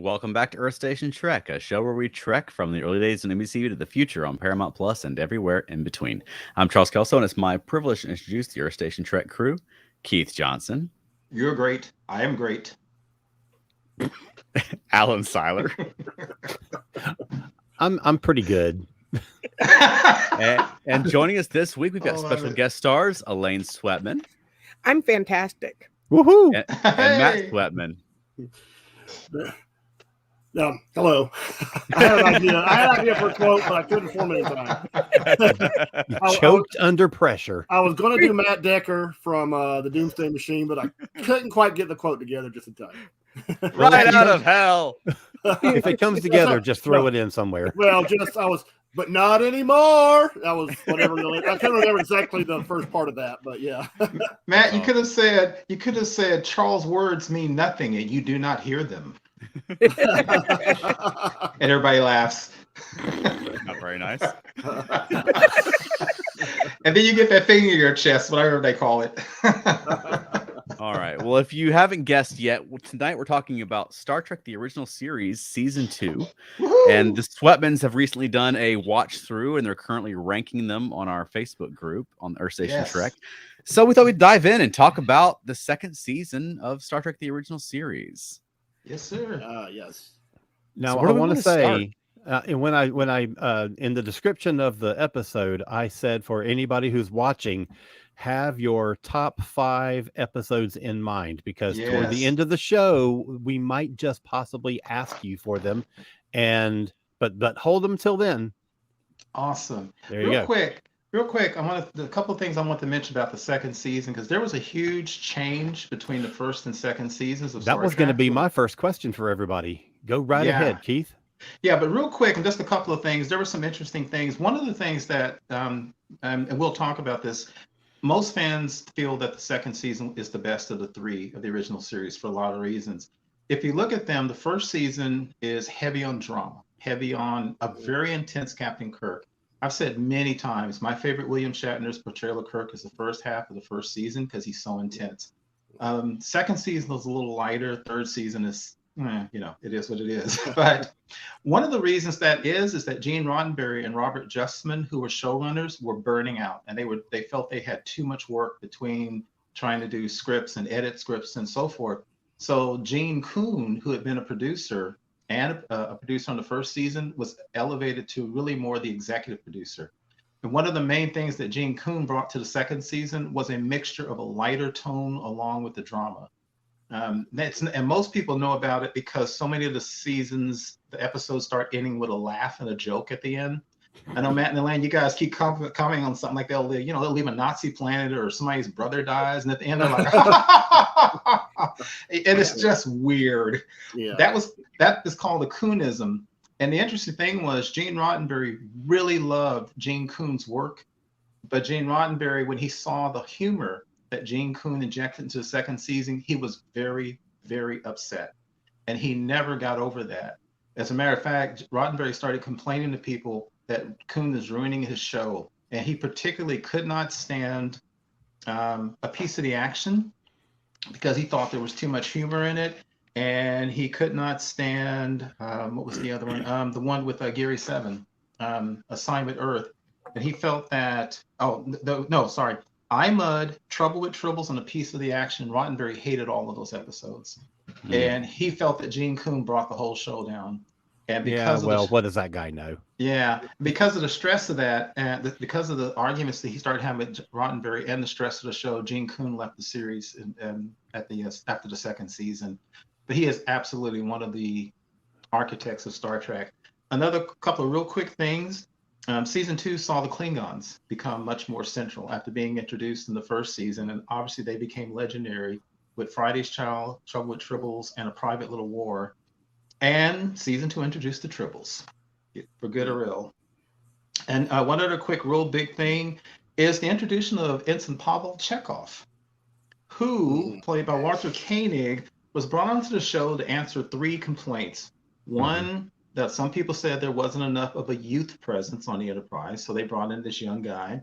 welcome back to Earth Station Trek, a show where we trek from the early days on NBC to the future on Paramount Plus and everywhere in between. I'm Charles Kelso, and it's my privilege to introduce the Earth Station Trek crew. Keith Johnson. You're great. I am great. Alan Seiler. I'm pretty good. and joining us this week, we've got special guest stars, Elaine Sweatman. I'm fantastic. Woohoo! And Matt Sweatman. Hello. I had an idea for a quote, but I couldn't form it in time. Choked under pressure. I was going to do Matt Decker from the Doomsday Machine, but I couldn't quite get the quote together just in time. Right out of hell. If it comes together, just throw it in somewhere. Well, but not anymore. That was whatever. I can't remember exactly the first part of that, but yeah. Matt, you could have said Charles' words mean nothing and you do not hear them. And everybody laughs. Not very nice. And then you get that thing in your chest, whatever they call it. All right. Well, if you haven't guessed yet, tonight we're talking about Star Trek: The Original Series, Season 2. Woo-hoo! And the Sweatmans have recently done a watch through, and they're currently ranking them on our Facebook group on Earth Station Trek. So we thought we'd dive in and talk about the second season of Star Trek: The Original Series. Yes, sir. Yes. Now, So I want to say, when I in the description of the episode, I said for anybody who's watching, have your top 5 episodes in mind, because toward the end of the show, we might just possibly ask you for them, but hold them till then. Awesome. There you go. Real quick, a couple of things I want to mention about the second season, because there was a huge change between the first and second seasons of Star Trek. That was going to be my first question for everybody. Go right ahead, Keith. Yeah, but real quick, and just a couple of things. There were some interesting things. One of the things that, and we'll talk about this, most fans feel that the second season is the best of the 3 of the original series for a lot of reasons. If you look at them, the first season is heavy on drama, heavy on a very intense Captain Kirk. I've said many times, my favorite William Shatner's portrayal of Kirk is the first half of the first season because he's so intense. Second season is a little lighter. Third season is, it is what it is. But one of the reasons that is that Gene Roddenberry and Robert Justman, who were showrunners, were burning out, and they felt they had too much work between trying to do scripts and edit scripts and so forth. So Gene Kuhn, who had been a producer and a producer on the first season, was elevated to really more the executive producer. And one of the main things that Gene Kuhn brought to the second season was a mixture of a lighter tone along with the drama. And most people know about it because so many of the episodes start ending with a laugh and a joke at the end. I know Matt and Elaine, you guys keep commenting on something like they'll leave a Nazi planet or somebody's brother dies, and at the end they're like, and it's just weird. Yeah. That is called a Kuhnism. And the interesting thing was Gene Roddenberry really loved Gene Kuhn's work, but Gene Roddenberry, when he saw the humor that Gene Kuhn injected into the second season, he was very, very upset, and he never got over that. As a matter of fact, Roddenberry started complaining to people that Kuhn is ruining his show, and he particularly could not stand A Piece of the Action because he thought there was too much humor in it, and he could not stand what was the other one? The one with Gary Seven, Assignment Earth, and he felt that I Mud, Trouble with Tribbles, and A Piece of the Action. Roddenberry hated all of those episodes, and he felt that Gene Kuhn brought the whole show down. And because what does that guy know? Yeah, because of the stress of that, and because of the arguments that he started having with Roddenberry and the stress of the show, Gene Kuhn left the series after the second season. But he is absolutely one of the architects of Star Trek. Another couple of real quick things. Season 2 saw the Klingons become much more central after being introduced in the first season, and obviously they became legendary with Friday's Child, Trouble with Tribbles, and A Private Little War. And season 2 introduced the Tribbles, for good or ill. And one other quick, real big thing is the introduction of Ensign Pavel Chekhov, who, played by Walter Koenig, was brought onto the show to answer 3 complaints. One, that some people said there wasn't enough of a youth presence on the Enterprise, so they brought in this young guy.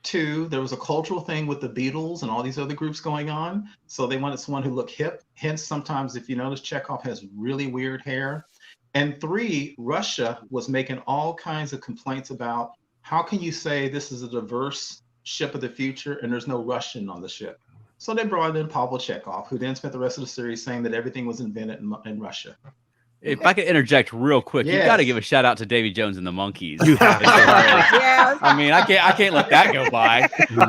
Two, there was a cultural thing with the Beatles and all these other groups going on. So they wanted someone who looked hip. Hence, sometimes if you notice, Chekhov has really weird hair. And three, Russia was making all kinds of complaints about how can you say this is a diverse ship of the future and there's no Russian on the ship. So they brought in Pavel Chekhov, who then spent the rest of the series saying that everything was invented in Russia. If I could interject real quick, you Yes. got to give a shout out to Davy Jones and the Monkees. You have to. Yes. I mean, I can't let that go by. No.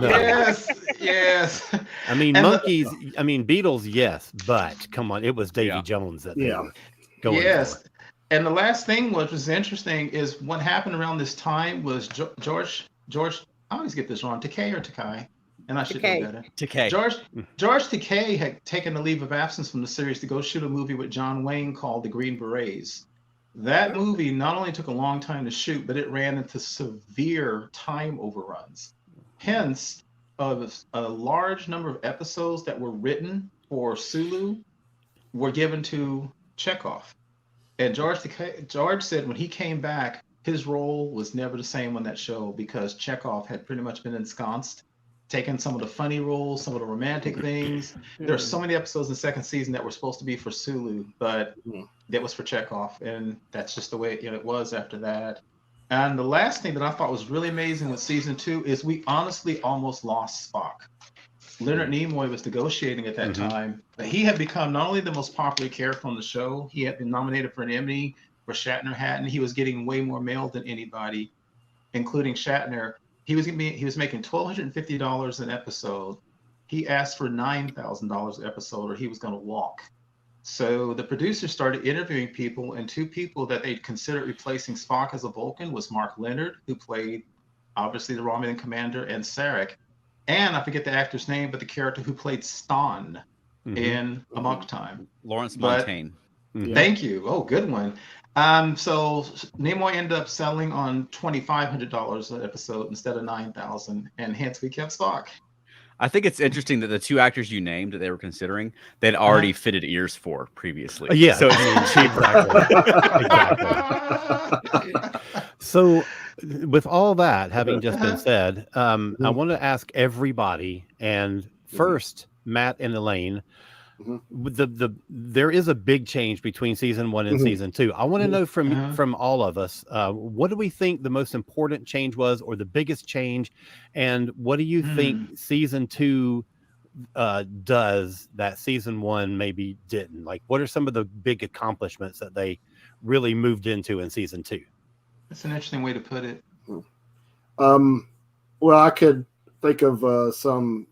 Yes. I mean, And monkeys. I mean, Beatles. Yes, but come on, it was Davy Yeah. Jones that they Yeah. were going Yes. for. And the last thing which was interesting is what happened around this time was George. I always get this wrong. Takei or Takai, and I should know better. Takei. George Takei had taken a leave of absence from the series to go shoot a movie with John Wayne called The Green Berets. That movie not only took a long time to shoot, but it ran into severe time overruns. Hence, a large number of episodes that were written for Sulu were given to Chekhov. And George said when he came back, his role was never the same on that show because Chekhov had pretty much been ensconced, taking some of the funny roles, some of the romantic things. There are so many episodes in the second season that were supposed to be for Sulu, but that was for Chekhov, and that's just the way it was after that. And the last thing that I thought was really amazing with season 2 is we honestly almost lost Spock. Leonard Nimoy was negotiating at that time, but he had become not only the most popular character on the show, he had been nominated for an Emmy for Shatner Hatton. He was getting way more mail than anybody, including Shatner. He was making $1,250 an episode. He asked for $9,000 an episode, or he was going to walk. So the producers started interviewing people, and two people that they'd considered replacing Spock as a Vulcan was Mark Leonard, who played obviously the Romulan commander, and Sarek. And I forget the actor's name, but the character who played Stan in Amok Time. Lawrence Montaigne. Thank you. Oh, good one. So Nimoy ended up selling on $2,500 an episode instead of $9,000, and hence we kept Spock. I think it's interesting that the two actors you named that they were considering, they'd already fitted ears for previously. Yeah. So it's cheaper. Exactly. So, with all that having just been said, I want to ask everybody, and first, Matt and Elaine, there is a big change between season 1 and season 2. I want to know from all of us, what do we think the most important change was, or the biggest change, and what do you think season 2 does that season 1 maybe didn't? Like, what are some of the big accomplishments that they really moved into in season 2? That's an interesting way to put it. Well, I could think of some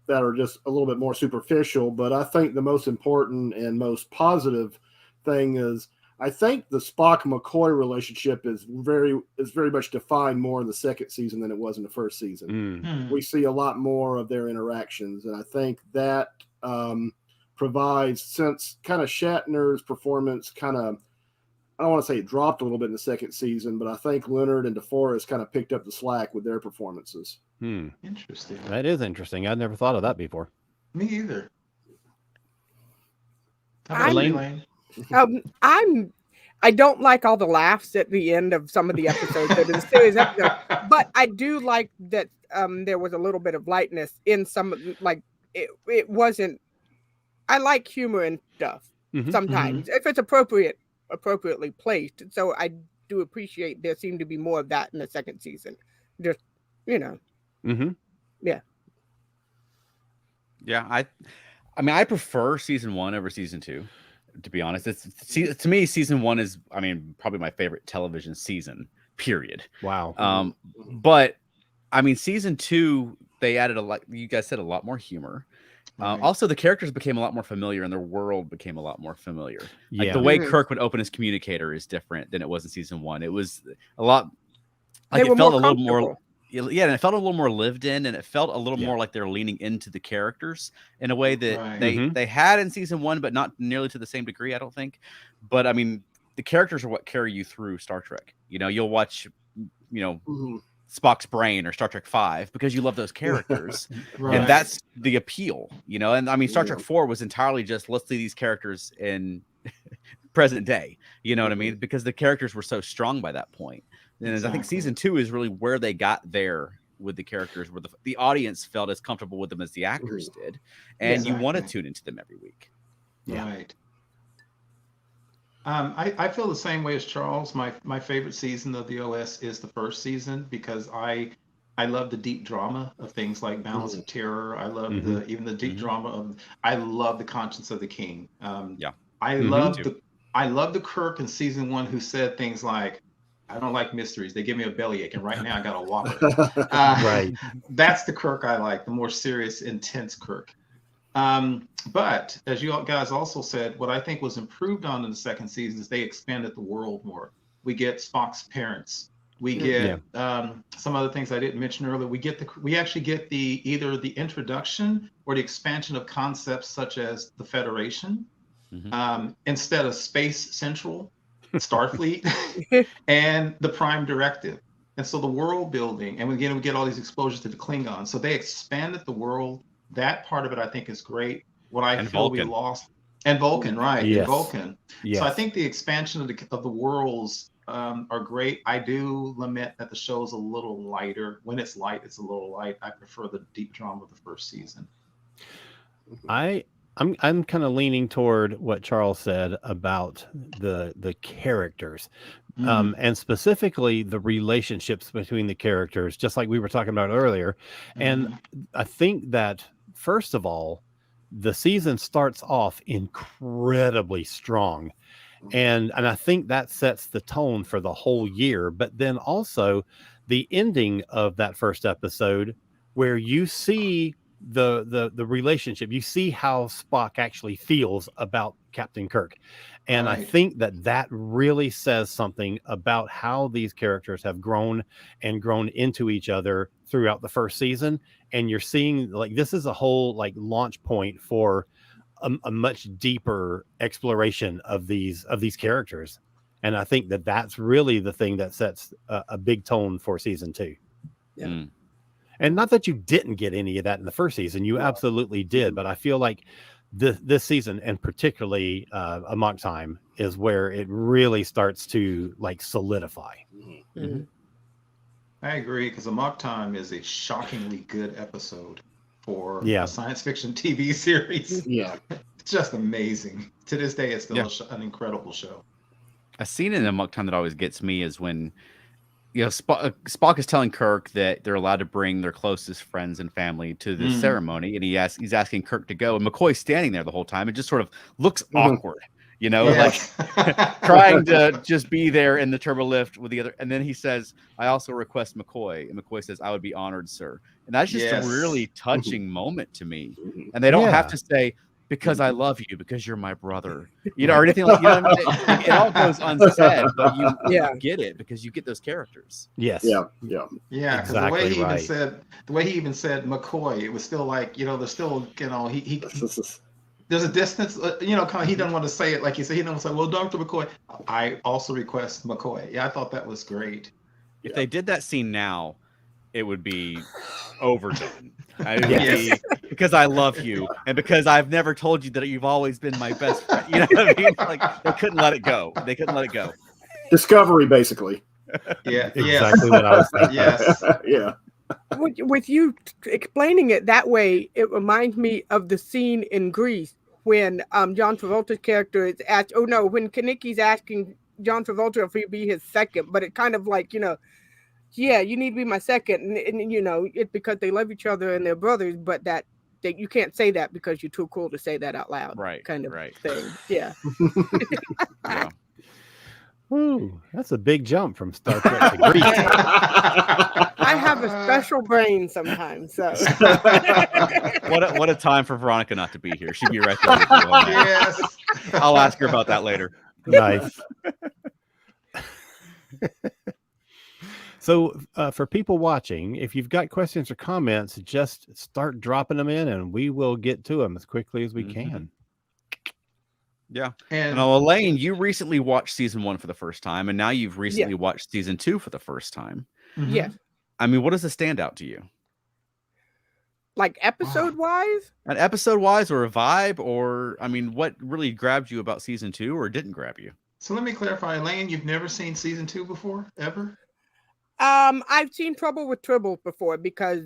that are just a little bit more superficial, but I think the most important and most positive thing is I think the Spock-McCoy relationship is very much defined more in the second season than it was in the first season. We see a lot more of their interactions, and I think that provides, since kind of Shatner's performance kind of, I don't want to say it dropped a little bit in the second season, but I think Leonard and DeForest kind of picked up the slack with their performances. Interesting. That is interesting. I'd never thought of that before. Me either. Elaine? I don't like all the laughs at the end of some of the episodes of the series episode, but I do like that there was a little bit of lightness in some, like it wasn't. I like humor and stuff sometimes if it's appropriately placed. So I do appreciate there seemed to be more of that in the second season. Just yeah. I mean, I prefer season 1 over season 2, to be honest. To me, season 1 is, I mean, probably my favorite television season, period. Wow. But I mean, season 2, they added you guys said, a lot more humor. Also, the characters became a lot more familiar, and their world became a lot more familiar. Like the way Kirk would open his communicator is different than it was in season 1. It was a lot like it felt a little more. Yeah, and it felt a little more lived in, and it felt a little more like they're leaning into the characters in a way that they had in season 1, but not nearly to the same degree, I don't think. But I mean, the characters are what carry you through Star Trek. You know, you'll watch, Spock's Brain or Star Trek 5 because you love those characters, and that's the appeal. You know, and I mean, Star Trek 4 was entirely just let's see these characters in present day. You know what I mean? Because the characters were so strong by that point. And I think season 2 is really where they got their with the characters where the audience felt as comfortable with them as the actors did, and you want to tune into them every week. Right. I feel the same way as Charles. My favorite season of the OS is the first season because I love the deep drama of things like Balance of Terror. I love even the deep drama of. I love the Conscience of the King. I love the Kirk in season 1 who said things like, "I don't like mysteries. They give me a bellyache, and right now I got a whopper." Right. That's the Kirk I like, the more serious, intense Kirk. But as you guys also said, what I think was improved on in the second season is they expanded the world more. We get Spock's parents. We get some other things I didn't mention earlier. We actually get either the introduction or the expansion of concepts such as the Federation, instead of Space Central, Starfleet, and the Prime Directive. And so the world building, and again, we get all these exposures to the Klingons. So they expanded the world. That part of it, I think, is great. What I feel we lost, and Vulcan, right? Yes. And Vulcan. Yes. So I think the expansion of the worlds are great. I do lament that the show is a little lighter. When it's light, it's a little light. I prefer the deep drama of the first season. I'm kind of leaning toward what Charles said about the characters, and specifically the relationships between the characters, just like we were talking about earlier. And I think that first of all, the season starts off incredibly strong, and I think that sets the tone for the whole year. But then also the ending of that first episode, where you see the relationship, you see how Spock actually feels about Captain Kirk, and I think that really says something about how these characters have grown into each other throughout the first season. And you're seeing like this is a whole like launch point for a much deeper exploration of these characters, and I think that that's really the thing that sets a big tone for season 2. And not that you didn't get any of that in the first season, you absolutely did, but I feel like this season, and particularly Amok Time, is where it really starts to like solidify. I agree, because Amok Time is a shockingly good episode for a science fiction TV series. It's just amazing. To this day, it's still an incredible show. A scene in Amok Time that always gets me is when Spock is telling Kirk that they're allowed to bring their closest friends and family to the ceremony, and he's asking Kirk to go, and McCoy's standing there the whole time. It just sort of looks awkward, like trying to just be there in the turbo lift with the other. And then he says, "I also request McCoy," and McCoy says, "I would be honored, sir." And that's just a really touching moment to me. And they don't have to say, "Because I love you, because you're my brother," or anything like, what I mean? It all goes unsaid, but you get it because you get those characters. Yes. Exactly. The way he even said McCoy, it was still like, there's still, he there's a distance, kind of, he doesn't want to say it like you say. He doesn't say, "Well, Dr. McCoy, I also request McCoy." Yeah, I thought that was great. If they did that scene now, it would be overdone. It would be because I love you, and because I've never told you that you've always been my best friend. You know what I mean? Like, they couldn't let it go. Discovery, basically. Exactly what I was thinking. With you explaining it that way, it reminds me of the scene in Grease when John Travolta's character is asked. Oh no, when Kanicki's asking John Travolta if he'd be his second, but it kind of like, yeah, you need to be my second, and it's because they love each other and they're brothers, but that you can't say that because you're too cool to say that out loud, kind of thing. Yeah. Ooh, that's a big jump from Star Trek to Grease. I have a special brain sometimes, so. What a time for Veronica not to be here. She'd be right there. Yes. I'll ask her about that later. Nice. So for people watching, if you've got questions or comments, just start dropping them in and we will get to them as quickly as we can. Yeah. And Elaine, you recently watched season 1 for the first time, and now you've recently watched season 2 for the first time. Yeah. I mean, what does it stand out to you? Like episode-wise? An episode-wise, or a vibe, or, I mean, what really grabbed you about season 2 or didn't grab you? So let me clarify, Elaine, you've never seen season 2 before, ever? I've seen Trouble with Tribbles before because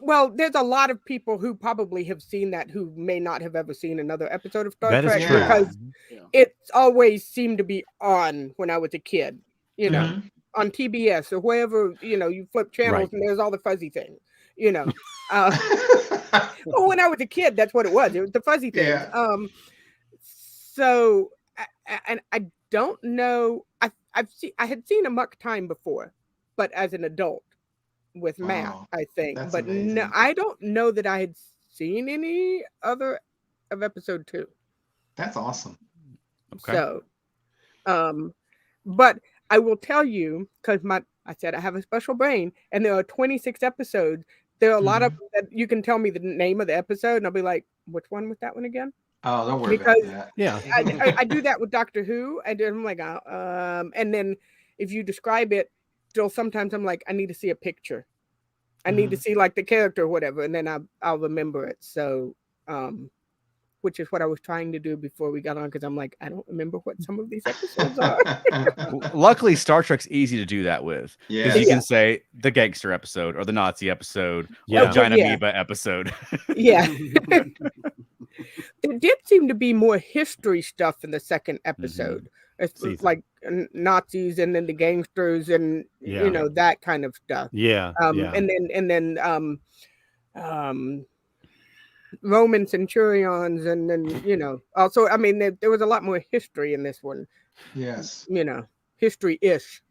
well, there's a lot of people who probably have seen that who may not have ever seen another episode of Star That is Trek true. because it's always seemed to be on when I was a kid, you know, Mhm. on TBS or wherever, you know, you flip channels and there's all the fuzzy things, you know. Well, when I was a kid, that's what it was. It was the fuzzy things. Yeah. So, and I don't know. I had seen Amok Time before, but as an adult with Matt, Wow. I think. That's But no, amazing. I don't know that I had seen any other of episode 2. That's awesome. Okay. So, but I will tell you because I said I have a special brain, and there are 26 episodes. There are a lot of them that you can tell me the name of the episode, and I'll be like, "Which one was that one again?" Oh, don't worry Because about that. Yeah. I do that with Doctor Who. I'm like, and then if you describe it, still sometimes I'm like, I need to see a picture. I need to see like the character or whatever, and then I'll remember it. So, which is what I was trying to do before we got on, because I'm like, I don't remember what some of these episodes are. Luckily, Star Trek's easy to do that with. Yeah. Because you can say the gangster episode or the Nazi episode or the giant amoeba episode. Yeah. There did seem to be more history stuff in the second episode. It's like Nazis and then the gangsters and you know that kind of stuff. And then Roman centurions and then you know also I mean there was a lot more history in this one. Yes. You know, history-ish.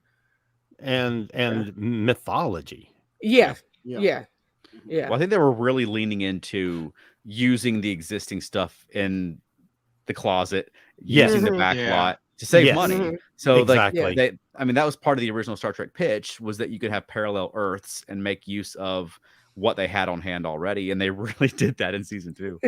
And mythology. Yeah. Well, I think they were really leaning into using the existing stuff in the closet, using the back lot to save money. So like I mean that was part of the original Star Trek pitch, was that you could have parallel Earths and make use of what they had on hand already, and they really did that in season 2.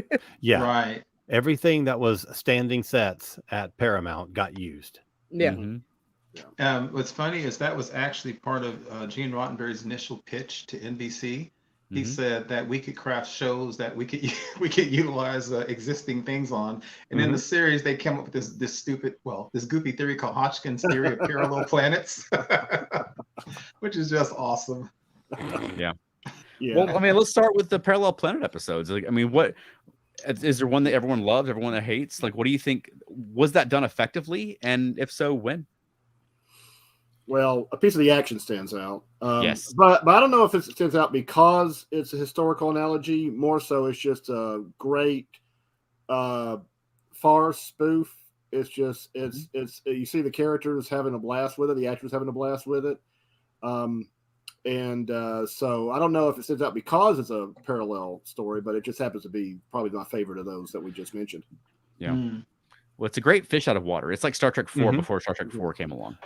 Right. Everything that was standing sets at Paramount got used. What's funny is that was actually part of Gene Roddenberry's initial pitch to NBC. He said that we could craft shows that we could utilize existing things on, and in the series they came up with this goofy theory called Hodgkin's theory of parallel planets, which is just awesome. Yeah. Well, I mean, let's start with the parallel planet episodes. Like, I mean, what is there one that everyone loves, everyone that hates? Like, what do you think? Was that done effectively? And if so, when? Well, a piece of the action stands out. Yes. But I don't know if it stands out because it's a historical analogy. More so, it's just a great farce spoof. It's just, it's you see the characters having a blast with it. The actors having a blast with it. So I don't know if it stands out because it's a parallel story, but it just happens to be probably my favorite of those that we just mentioned. Yeah. Well, it's a great fish out of water. It's like Star Trek 4 before Star Trek 4 came along.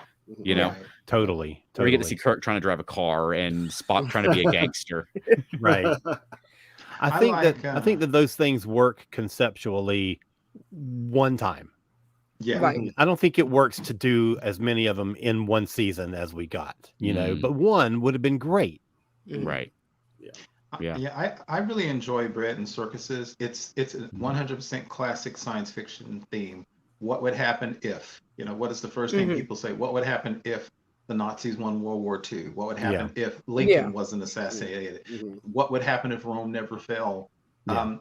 You know, totally. We get to see Kirk trying to drive a car and Spock trying to be a gangster. Right. I think that those things work conceptually one time. Yeah. Right. I don't think it works to do as many of them in one season as we got, you know, but one would have been great. Right. I really enjoy Bread and Circuses. It's a 100% classic science fiction theme. What would happen if? You know, what is the first thing people say? What would happen if the Nazis won World War II? What would happen if Lincoln wasn't assassinated? What would happen if Rome never fell?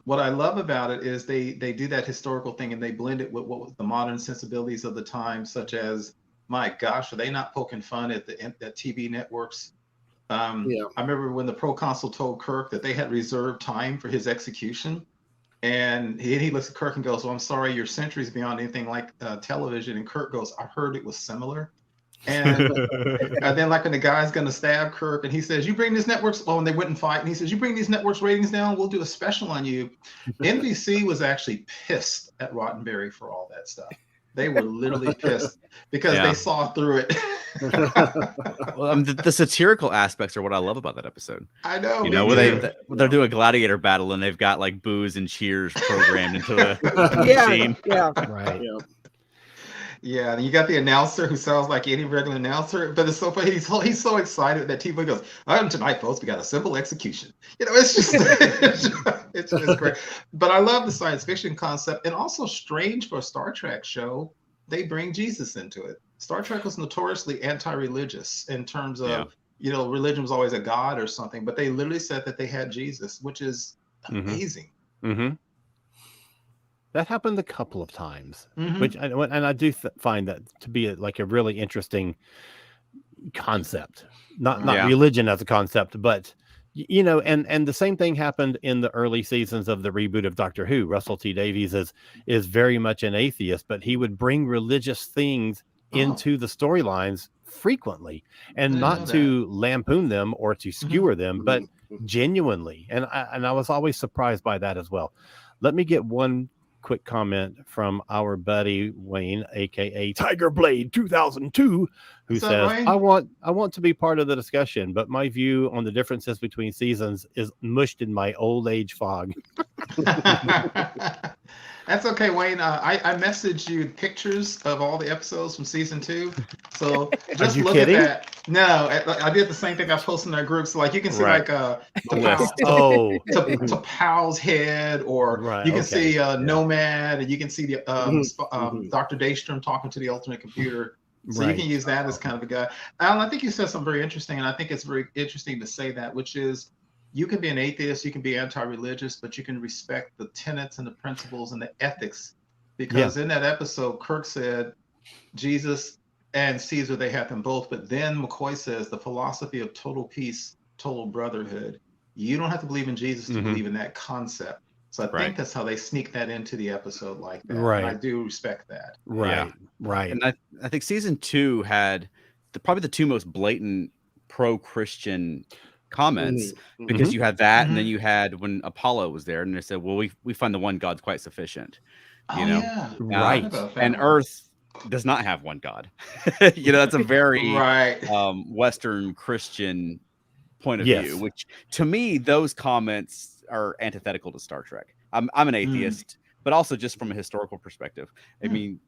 What I love about it is they do that historical thing and they blend it with the modern sensibilities of the time, such as, my gosh, are they not poking fun at the TV networks? I remember when the proconsul told Kirk that they had reserved time for his execution. And he looks at Kirk and goes, "Well, I'm sorry, your century's beyond anything like television." And Kirk goes, "I heard it was similar." And, and then like when the guy's going to stab Kirk and he says, "You bring these networks," and they wouldn't fight. And he says, "You bring these networks ratings down, we'll do a special on you." NBC was actually pissed at Roddenberry for all that stuff. They were literally pissed because they saw through it. Well, the satirical aspects are what I love about that episode. I know. You know, where they're doing a gladiator battle and they've got like boos and cheers programmed into the machine. Right. Yeah, and you got the announcer who sounds like any regular announcer, but it's so funny. He's so excited that TV goes, "Tonight, folks, we got a simple execution." You know, it's just it's just great. But I love the science fiction concept, and also strange for a Star Trek show, they bring Jesus into it. Star Trek was notoriously anti-religious in terms of, religion was always a god or something, but they literally said that they had Jesus, which is amazing. Mm-hmm. That happened a couple of times, Mhm. and I do find that to be like a really interesting concept. Not religion as a concept, but and the same thing happened in the early seasons of the reboot of Doctor Who. Russell T Davies is very much an atheist, but he would bring religious things into the storylines frequently, and not to lampoon them or to skewer them, but genuinely. And I was always surprised by that as well. Let me get one quick comment from our buddy Wayne, aka Tiger Blade 2002, who says, I want to be part of the discussion, but my view on the differences between seasons is mushed in my old age fog. That's okay, Wayne. I messaged you pictures of all the episodes from season 2. So just look at that. No, I did the same thing I posted in our group. So like you can see like T'Pau's head, or you can see Nomad, and you can see the Dr. Daystrom talking to the alternate computer. So you can use that as kind of a guy. Alan, I think you said something very interesting, and I think it's very interesting to say that, which is, you can be an atheist, you can be anti-religious, but you can respect the tenets and the principles and the ethics. Because in that episode, Kirk said Jesus and Caesar, they had them both. But then McCoy says the philosophy of total peace, total brotherhood. You don't have to believe in Jesus to believe in that concept. So I think that's how they sneak that into the episode like that. Right. And I do respect that. Right. And I think season 2 had probably the 2 most blatant pro-Christian comments, because you had that, and then you had when Apollo was there, and they said, well, we find the one God's quite sufficient, and Earth does not have one God. That's a very Western Christian point of view, which to me, those comments are antithetical to Star Trek. I'm an atheist, but also just from a historical perspective, I mean,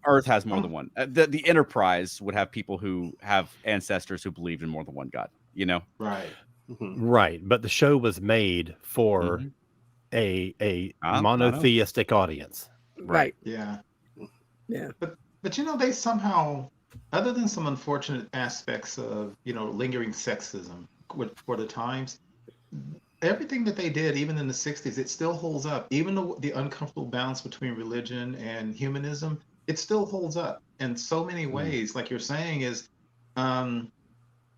Earth has more than one. The Enterprise would have people who have ancestors who believed in more than one God. Right. But the show was made for a monotheistic audience. Right. Yeah. But they somehow, other than some unfortunate aspects of lingering sexism for the times, everything that they did, even in the 60s, it still holds up. Even the uncomfortable balance between religion and humanism, it still holds up in so many ways. Like you're saying, is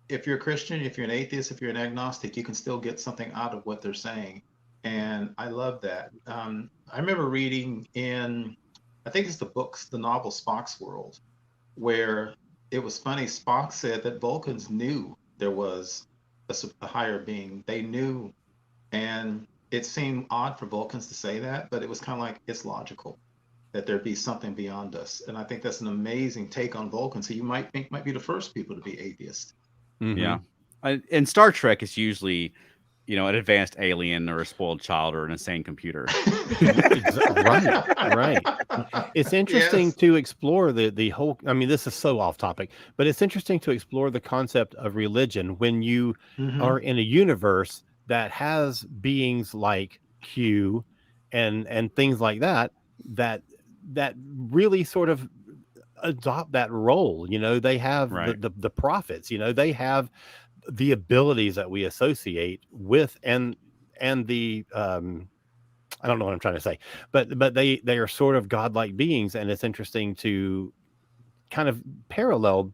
if you're a Christian, if you're an atheist, if you're an agnostic, you can still get something out of what they're saying. And I love that. I remember reading in, I think it's the novel Spock's World, where it was funny. Spock said that Vulcans knew there was a higher being. They knew. And it seemed odd for Vulcans to say that, but it was kind of like, it's logical that there be something beyond us. And I think that's an amazing take on Vulcans, who you might think might be the first people to be atheist. In Star Trek, it's usually an advanced alien or a spoiled child or an insane computer. Right. It's interesting to explore the whole, I mean, this is so off topic, but it's interesting to explore the concept of religion when you are in a universe that has beings like Q and things like that really sort of adopt that role. They have the prophets, they have the abilities that we associate with and the I don't know what I'm trying to say, but they are sort of godlike beings, and it's interesting to kind of parallel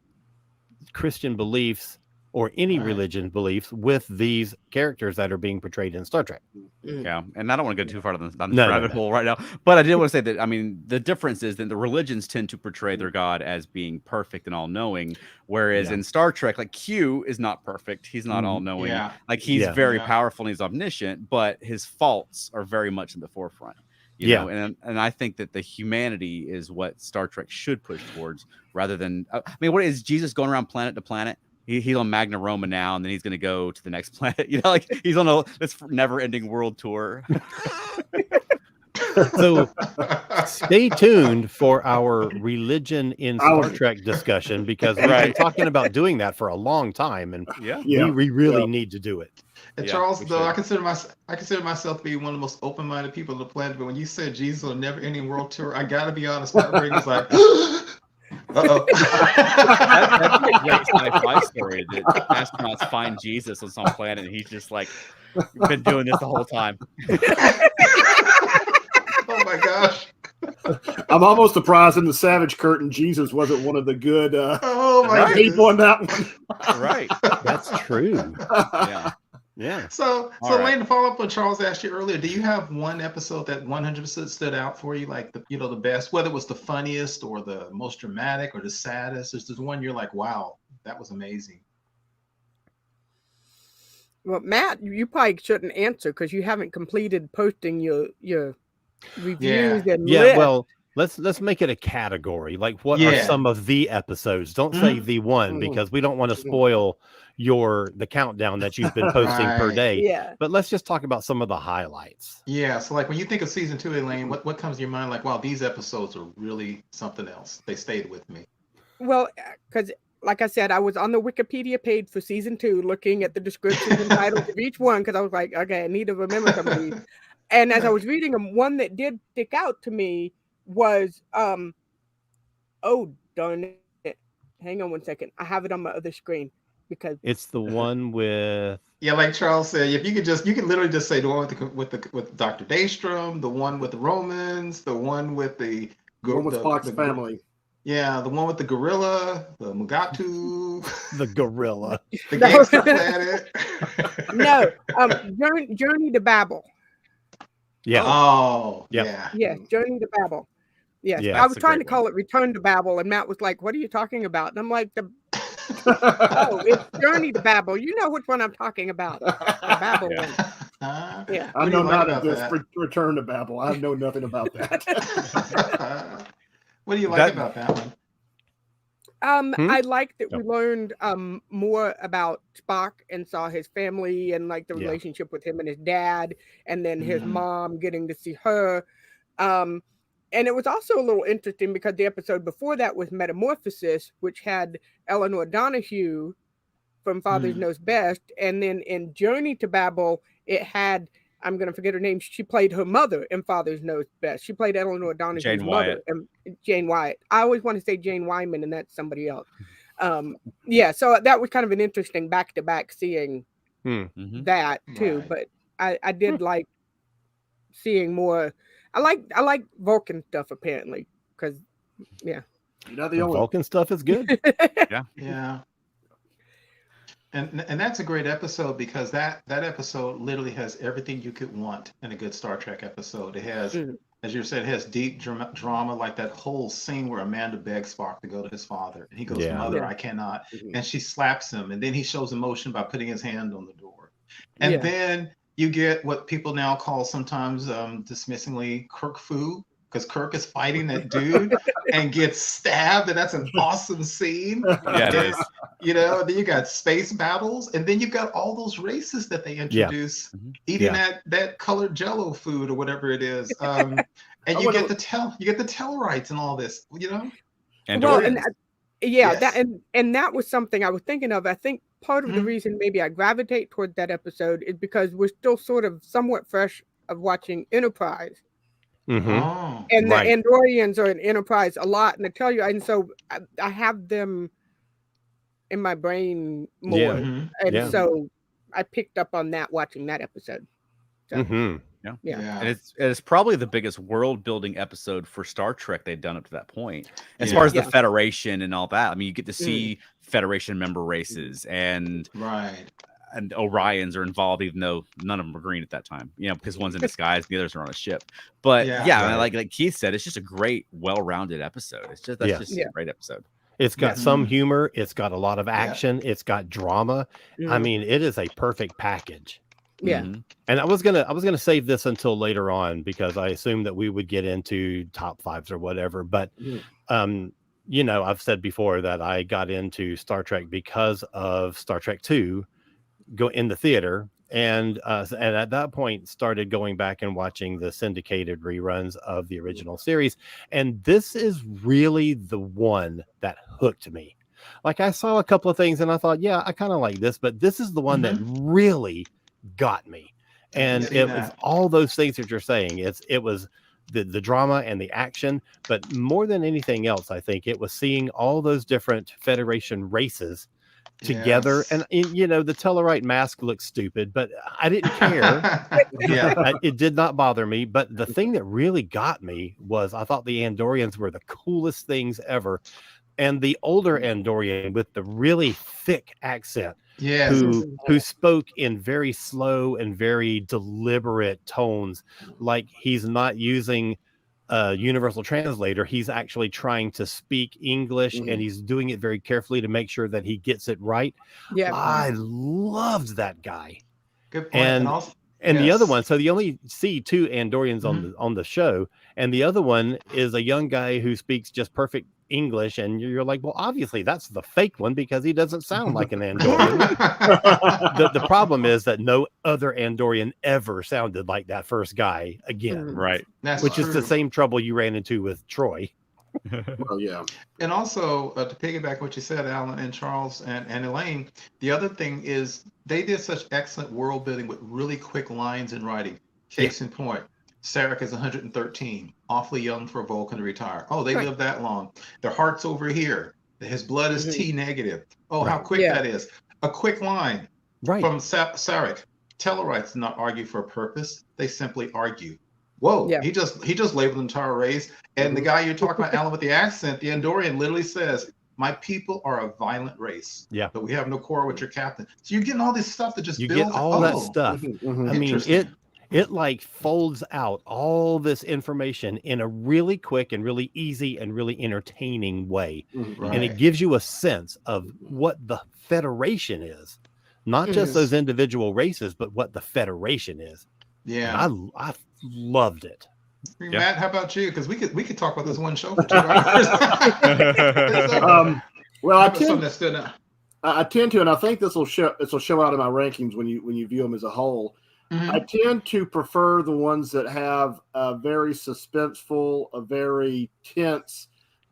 Christian beliefs or any religion beliefs with these characters that are being portrayed in Star Trek. Yeah, and I don't want to go too far down this rabbit hole right now, but I did want to say that, I mean, the difference is that the religions tend to portray their God as being perfect and all-knowing, whereas in Star Trek, like, Q is not perfect. He's not all-knowing. Like, he's very powerful and he's omniscient, but his faults are very much in the forefront. You know, and I think that the humanity is what Star Trek should push towards, rather than, I mean, what is Jesus going around planet to planet? He's on Magna Roma now, and then he's going to go to the next planet. Like, he's on this never-ending world tour. So stay tuned for our religion in Star Trek discussion, because we've been talking about doing that for a long time, and we really need to do it. And Charles, though, I consider myself to be one of the most open-minded people on the planet. But when you said Jesus on a never-ending world tour, I got to be honest, my brain was like, Uh-oh. That'd be a great sci-fi story that astronauts find Jesus on some planet, and he's just like been doing this the whole time. Oh my gosh. I'm almost surprised in the Savage Curtain Jesus wasn't one of the good Oh my Right. people in goodness. that one. Right. That's true. Yeah. Yeah. So All right. Elaine, to follow up what Charles asked you earlier, do you have one episode that 100% stood out for you, like the best, whether it was the funniest or the most dramatic or the saddest? Is there one you're like, wow, that was amazing? Well, Matt, you probably shouldn't answer because you haven't completed posting your reviews and Yeah. lists. Well, let's make it a category. Like, what are Yeah. some of the episodes? Don't say the one, because we don't want to spoil the countdown that you've been posting per Right. day. Yeah. But let's just talk about some of the highlights. Yeah. So like when you think of season 2, Elaine, what comes to your mind? Like, wow, these episodes are really something else. They stayed with me. Well, because like I said, I was on the Wikipedia page for season 2, looking at the descriptions and titles of each one because I was like, okay, I need to remember some of these. And as I was reading them, one that did stick out to me was, oh darn it! Hang on one second. I have it on my other screen because It's the one with Yeah, like Charles said, if you could literally just say the one with Dr. Daystrom, the one with the Romans, the one with the One with Spock's family. Yeah, the one with the gorilla, the Mugatu, the gorilla. the gangster planet. no, Journey to Babel. Yeah. Oh, Yep. yeah. Yes, Journey to Babel. Yes, Yeah, I was that's a trying to great call it Return to Babel, and Matt was like, "What are you talking about?" And I'm like, "Oh, it's Journey to Babel. You know which one I'm talking about? The Babel one." Yeah. I What do know you like not about this that? Return to Babel. I know nothing about that. What do you like That- about that one? I like that we Yep. learned more about Spock and saw his family and like the Yeah. relationship with him and his dad, and then his Mhm. mom getting to see her. And it was also a little interesting because the episode before that was Metamorphosis, which had Eleanor Donahue from Father Knows Best, and then in Journey to Babel, it had, I'm going to forget her name. She played her mother in Father Knows Best. She played Eleanor Donahue's Jane mother, Wyatt. Jane Wyatt. I always want to say Jane Wyman, and that's somebody else. Yeah, so that was kind of an interesting back-to-back seeing Mhm. that too. Right. But I did like seeing more. I like Vulcan stuff apparently because You're not The the only Vulcan stuff is good. Yeah. And that's a great episode because that episode literally has everything you could want in a good Star Trek episode. It has, as you said, it has deep drama, like that whole scene where Amanda begs Spock to go to his father, and he goes, Yeah. "Mother, Yeah. I cannot," Mhm. and she slaps him, and then he shows emotion by putting his hand on the door, and Yeah. then you get what people now call sometimes dismissingly Kirk fu, because Kirk is fighting that dude and gets stabbed, and that's an awesome scene. Yeah, it is. You know, then you got space battles, and then you've got all those races that they introduce Mhm. eating that colored Jello food or whatever it is, and you wanna- get the Tellarites and all this, you know. And Well, Dorian. and Yes. that was something I was thinking of. I think part of the Mhm. reason maybe I gravitate toward that episode is because we're still sort of somewhat fresh of watching Enterprise. Mhm. Oh, And Right. the Andorians are in Enterprise a lot, and I tell you, and so I have them in my brain more, Yeah. mhm. and Yeah. so I picked up on that watching that episode. So, Mhm. yeah. And it's probably the biggest world building episode for Star Trek they've done up to that point. As Yeah. far as Yeah. the Federation and all that, I mean, you get to see Federation member races and Right. Orions are involved, even though none of them are green at that time, you know, because one's in disguise, the others are on a ship. But Yeah. yeah, I mean, Right. like Keith said, it's just a great, well-rounded episode. It's just Yeah. just Yeah. a great episode. It's got Yes. some humor. It's got a lot of action. It's got drama. I Mhm. mean, it is a perfect package. Yeah. Mhm. And I was gonna save this until later on because I assumed that we would get into top fives or whatever. But you know, I've said before that I got into Star Trek because of Star Trek II go in the theater, and at that point started going back and watching the syndicated reruns of the original series. And this is really the one that hooked me. Like, I saw a couple of things and I thought, yeah, I kind of like this, but this is the one that really got me. And see it that. was all those things that you're saying. It was the drama and the action, but more than anything else, I think it was seeing all those different Federation races together. Yes. And you know, the Tellarite mask looked stupid, but I didn't care. Yeah. It did not bother me. But the thing that really got me was I thought the Andorians were the coolest things ever. And the older Andorian with the really thick accent, Yes. who spoke in very slow and very deliberate tones, like he's not using a universal translator. He's actually trying to speak English, and he's doing it very carefully to make sure that he gets it right. Yeah. I loved that guy. Good point. And also, and the other one, so you only see 2 Andorians on the show, and the other one is a young guy who speaks just perfect English, and you're like, well, obviously that's the fake one because he doesn't sound like an Andorian. The problem is that no other Andorian ever sounded like that first guy again, Right? Which is the same trouble you ran into with Troy. Well, yeah. And also, to piggyback what you said, Alan and Charles and Elaine, the other thing is they did such excellent world building with really quick lines in writing. Case in point, Sarek is 113, awfully young for a Vulcan to retire. Oh, they lived that long. Their heart's over here. His blood is T negative. Oh, how quick that is. A quick line from Sarek. Tellarites do not argue for a purpose. They simply argue. Whoa, he just labeled the entire race. And the guy you're talking about, Alan, with the accent, the Andorian literally says, my people are a violent race. Yeah. But we have no quarrel with your captain. So you're getting all this stuff that just builds. You get all that stuff. I mean, it like folds out all this information in a really quick and really easy and really entertaining way. And it gives you a sense of what the Federation is. Not just those individual races, but what the Federation is. Yeah. And I loved it. Matt, how about you? Because we could talk about this one show for 2 hours. Well, I tend to, and I think this will show out in my rankings when you view them as a whole. I tend to prefer the ones that have a very suspenseful, a very tense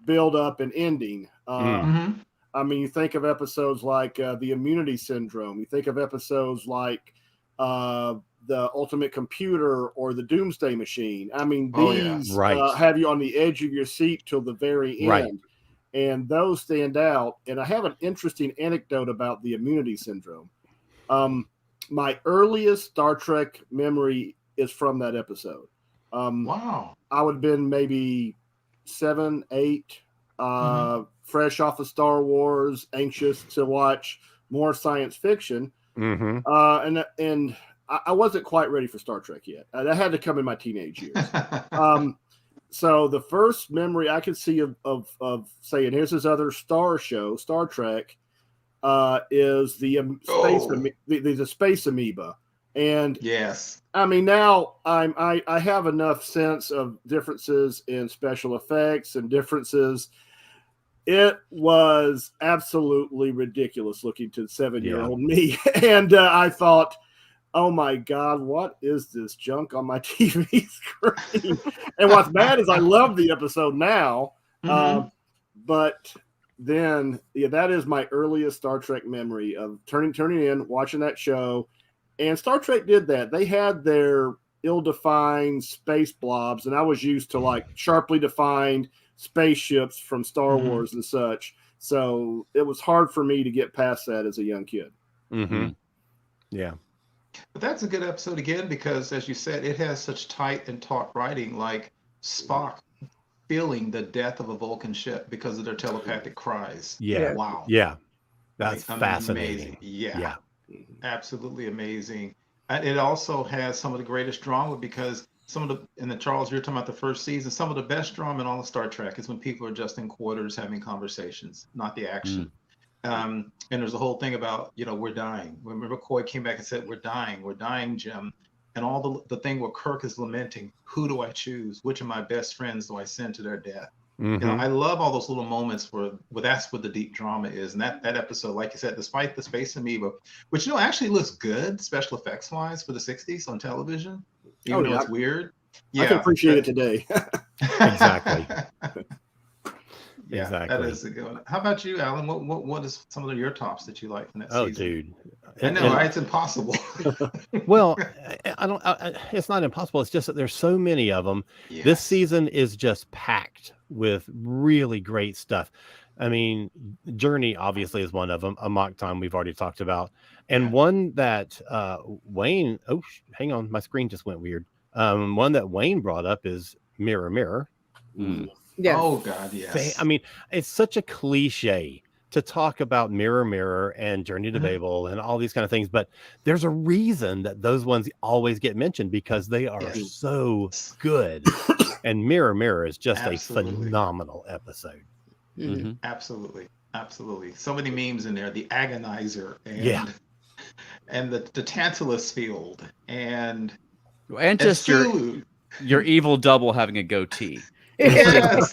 build up and ending. I mean, you think of episodes like the Immunity Syndrome. You think of episodes like the Ultimate Computer or the Doomsday Machine. I mean, these have you on the edge of your seat till the very end. And those stand out. And I have an interesting anecdote about the Immunity Syndrome. My earliest Star Trek memory is from that episode. Wow. I would have been maybe 7, 8, fresh off of Star Wars, anxious to watch more science fiction. And I wasn't quite ready for Star Trek yet. That had to come in my teenage years. So the first memory I could see of saying, here's this other star show, Star Trek, is the space amoeba. And I mean, now I have enough sense of differences in special effects and differences. It was absolutely ridiculous looking to 7-year-old me. And I thought, oh my God, what is this junk on my TV screen? And what's bad is I love the episode now. But then, that is my earliest Star Trek memory of turning in, watching that show. And Star Trek did that. They had their ill-defined space blobs, and I was used to like sharply defined spaceships from Star Wars and such. So it was hard for me to get past that as a young kid. Yeah. But that's a good episode again, because as you said, it has such tight and taut writing, like Spock feeling the death of a Vulcan ship because of their telepathic cries. Wow. That's fascinating. Amazing. Absolutely amazing. And it also has some of the greatest drama, because Charles, you're talking about the first season, some of the best drama in all of Star Trek is when people are just in quarters having conversations, not the action. And there's a whole thing about, we're dying. When McCoy came back and said, we're dying, Jim. And all the thing where Kirk is lamenting, who do I choose? Which of my best friends do I send to their death? I love all those little moments where that's what the deep drama is. And that episode, like you said, despite the space amoeba, which, actually looks good special effects wise for the 60s on television, even though it's weird. I can appreciate it today. Exactly. Yeah, exactly. that is a good one. How about you, Alan? What is some of your tops that you like from that season? Dude. I know, right? It's impossible. Well, I don't. It's not impossible. It's just that there's so many of them. Yes. This season is just packed with really great stuff. I mean, Journey obviously is one of them. Amok Time we've already talked about, and one that Wayne. Oh, hang on, my screen just went weird. One that Wayne brought up is Mirror Mirror. Yes. Oh God, yes. I mean, it's such a cliche to talk about Mirror Mirror and Journey to Babel and all these kind of things, but there's a reason that those ones always get mentioned because they are so good. And Mirror Mirror is just a phenomenal episode. Absolutely. So many memes in there. The Agonizer and the Tantalus Field and just your evil double having a goatee. Yes.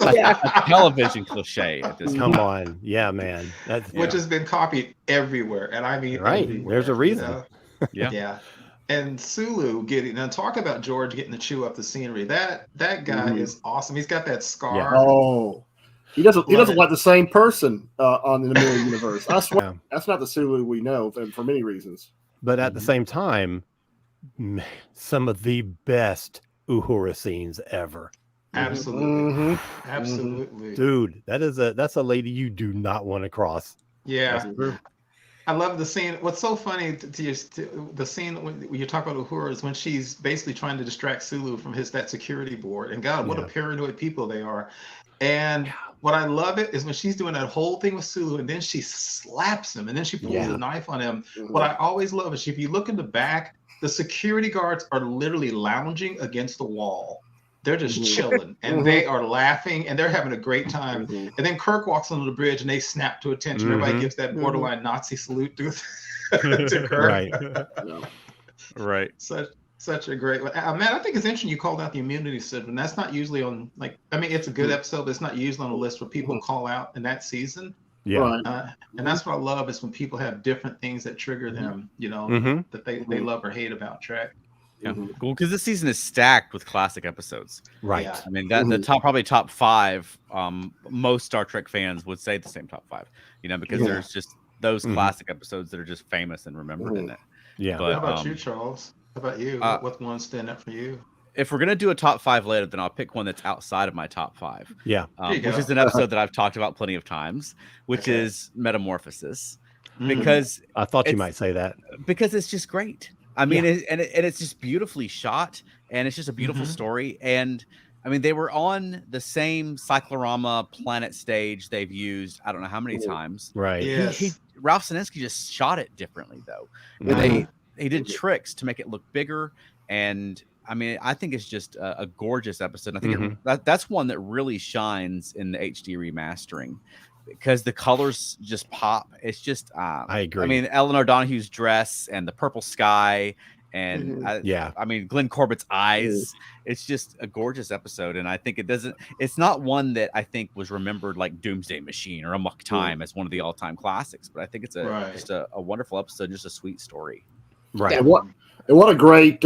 Television cliche at this Come point. on. Yeah, man. Which has been copied everywhere. And I mean, right. everywhere, There's a reason. Yeah. And Sulu now talk about George getting to chew up the scenery. That guy is awesome. He's got that scar. Yeah. Oh, he doesn't like the same person on the Mirror Universe. I swear that's not the Sulu we know for many reasons. But at the same time, some of the best Uhura scenes ever. Absolutely. Absolutely. Dude, that's a lady you do not want to cross. Yeah. I love the scene. What's so funny the scene when you talk about Uhura is when she's basically trying to distract Sulu from that security board. And God, what a paranoid people they are. And what I love it is when she's doing that whole thing with Sulu and then she slaps him and then she pulls a knife on him. What I always love is if you look in the back, the security guards are literally lounging against the wall. They're just chilling and they are laughing and they're having a great time. And then Kirk walks onto the bridge and they snap to attention. Everybody gives that borderline Nazi salute to Kirk. Right. Such a great one. Matt, I think it's interesting you called out the immunity syndrome. That's not usually on it's a good episode, but it's not usually on the list where people call out in that season. Yeah. And that's what I love is when people have different things that trigger them, that they love or hate about Trek. Yeah, cool. Because this season is stacked with classic episodes. Right. Yeah. I mean, the probably top 5. Most Star Trek fans would say the same top 5. Because there's just those classic episodes that are just famous and remembered in it. Yeah. But, how about you, Charles? How about you? What one stand up for you? If we're gonna do a top 5 later, then I'll pick one that's outside of my top 5. Yeah. Which is an episode that I've talked about plenty of times, which is Metamorphosis. Because I thought you might say that. Because it's just great. I mean, it's just beautifully shot, and it's just a beautiful story. And I mean, they were on the same cyclorama planet stage they've used I don't know how many times. Right. Yes. Ralph Sinesky just shot it differently though. They did tricks to make it look bigger, and I mean, I think it's just a gorgeous episode. I think that's one that really shines in the HD remastering. Because the colors just pop. It's just I agree. I mean, Eleanor Donahue's dress and the purple sky and I mean Glenn Corbett's eyes. It's just a gorgeous episode, and I think it's not one that I think was remembered like Doomsday Machine or Amok Time as one of the all-time classics, but I think it's just a wonderful episode, just a sweet story. Right. And what a great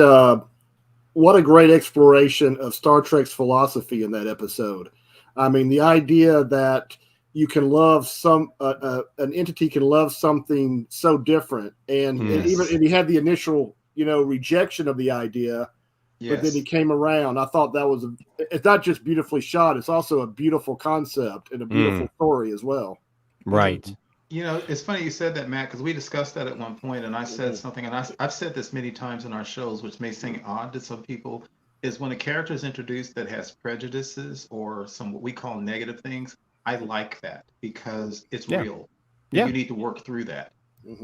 exploration of Star Trek's philosophy in that episode. I mean, the idea that you can love an entity can love something so different, and even if he had the initial rejection of the idea, but then he came around. I thought that it's not just beautifully shot; it's also a beautiful concept and a beautiful story as well. Right. It's funny you said that, Matt, because we discussed that at one point, and I said something, and I've said this many times in our shows, which may seem odd to some people, is when a character is introduced that has prejudices or some what we call negative things. I like that because it's real. Yeah. You need to work through that.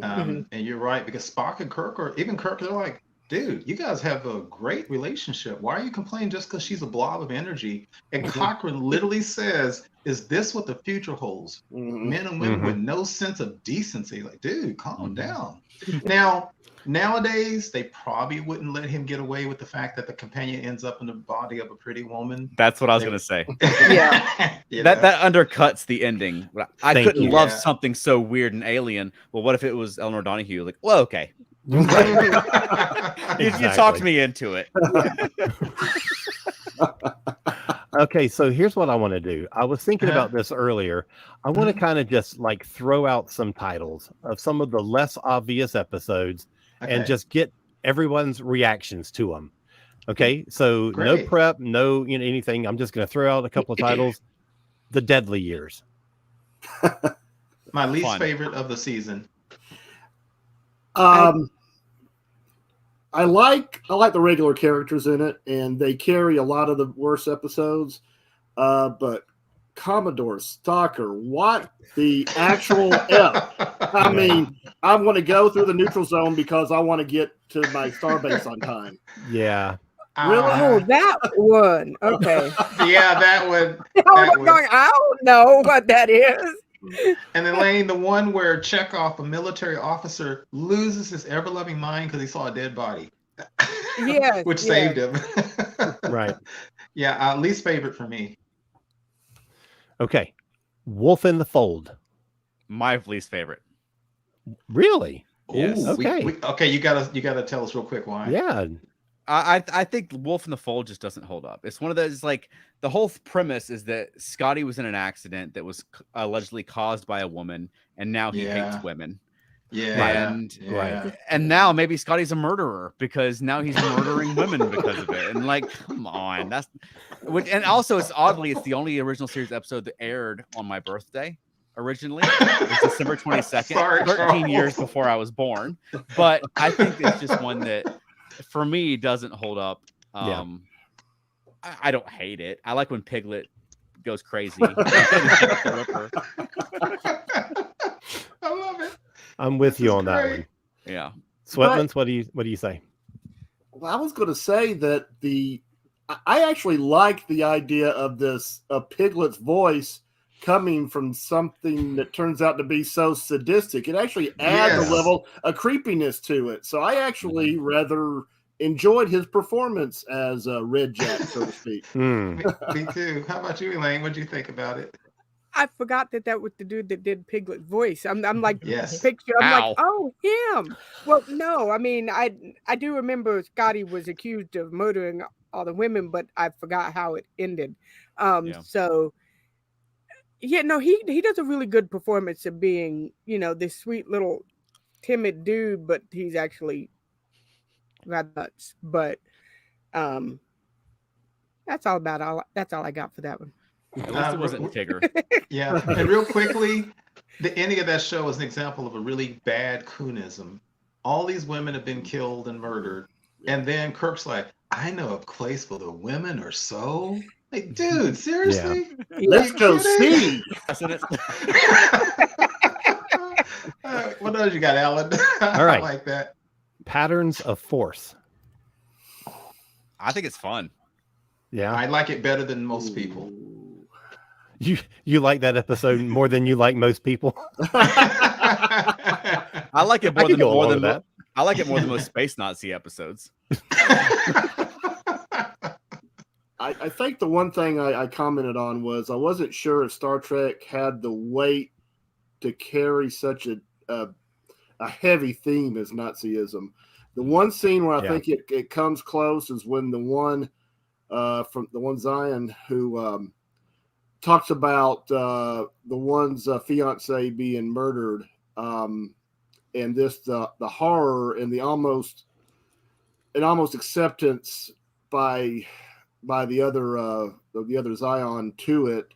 And you're right, because Spock and Kirk, or even Kirk, they're like, dude, you guys have a great relationship. Why are you complaining just because she's a blob of energy? And Cochrane literally says, is this what the future holds? Men and women with no sense of decency. Like, dude, calm down. Now, nowadays, they probably wouldn't let him get away with the fact that the companion ends up in the body of a pretty woman. That's what I was going to say. Yeah. That undercuts the ending. I couldn't love something so weird and alien. Well, what if it was Eleanor Donahue? Like, well, okay. You talked me into it. Okay, so here's what I want to do. I was thinking about this earlier. I want to kind of just like throw out some titles of some of the less obvious episodes and just get everyone's reactions to them. Okay, so no prep, no anything. I'm just going to throw out a couple of titles. The Deadly Years. My least favorite of the season. I like the regular characters in it, and they carry a lot of the worst episodes. But Commodore Stalker, what the actual F? I mean, I want to go through the neutral zone because I want to get to my starbase on time. Yeah. Really? Oh, that one. Okay. Yeah, that one. I don't know what that is. And Elaine, the one where Chekhov, a military officer, loses his ever-loving mind because he saw a dead body. Yes. Which saved him. Right. Yeah, least favorite for me. Okay. Wolf in the Fold. My least favorite. Really? Yes. Okay. Okay, you gotta tell us real quick why. Yeah. I think Wolf in the Fold just doesn't hold up. It's one of those, like, the whole premise is that Scotty was in an accident that was allegedly caused by a woman, and now he hates women. Yeah. And now maybe Scotty's a murderer because now he's murdering women because of it. And like, come on, and also it's the only original series episode that aired on my birthday. Originally, it was December 22nd, 13 years before I was born. But I think it's just one that, for me, doesn't hold up. I don't hate it. I like when Piglet goes crazy. I love it. I'm with you on that one. Yeah. Sweatmans, what do you say? Well, I was going to say that I actually like the idea of Piglet's voice coming from something that turns out to be so sadistic. It actually adds a level of creepiness to it. So I actually rather enjoyed his performance as Red Jack, so to speak. Me too. How about you, Elaine? What do you think about it? I forgot that was the dude that did Piglet's voice. I'm like, picture. Like, oh, him. Well, no, I mean, I do remember Scotty was accused of murdering all the women, but I forgot how it ended. So yeah, no, he does a really good performance of being, this sweet little timid dude, but he's actually rather nuts. But that's all I got for that one. At least it wasn't Tigger. Yeah, and real quickly, the ending of that show is an example of a really bad coonism. All these women have been killed and murdered, and then Kirk's like, "I know a place where the women are so." Like, dude, seriously? Yeah. Let's go see. What else you got, Alan? All right. I like that. Patterns of Force. I think it's fun. Yeah. I like it better than most people. You like that episode more than you like most people? I like it more than that. I like it more than most Space Nazi episodes. I think the one thing I commented on was I wasn't sure if Star Trek had the weight to carry such a heavy theme as Nazism. The one scene where I think it comes close is when the one Zion who talks about the one's fiance being murdered, and the horror and the almost acceptance by the other Zion to it,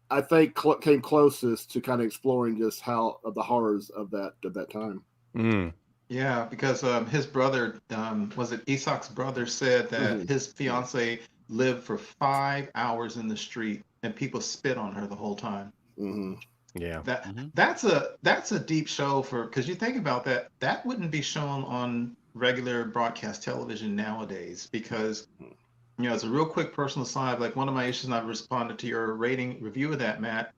I think came closest to kind of exploring just how the horrors of that time. Mm. Yeah, because his brother, was it Isak's brother, said that his fiance lived for 5 hours in the street and people spit on her the whole time. Mm-hmm. Yeah, that's a deep show because you think about that wouldn't be shown on regular broadcast television nowadays because. It's a real quick personal aside. Like one of my issues, and I've responded to your review of that, Matt,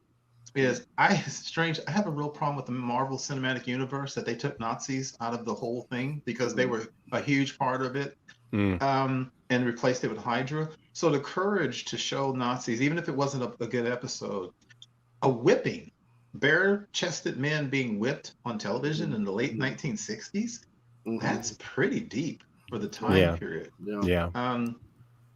is I have a real problem with the Marvel Cinematic Universe that they took Nazis out of the whole thing because they were a huge part of it, and replaced it with Hydra. So the courage to show Nazis, even if it wasn't a good episode, a whipping, bare-chested men being whipped on television in the late 1960s, that's pretty deep for the time period. Yeah.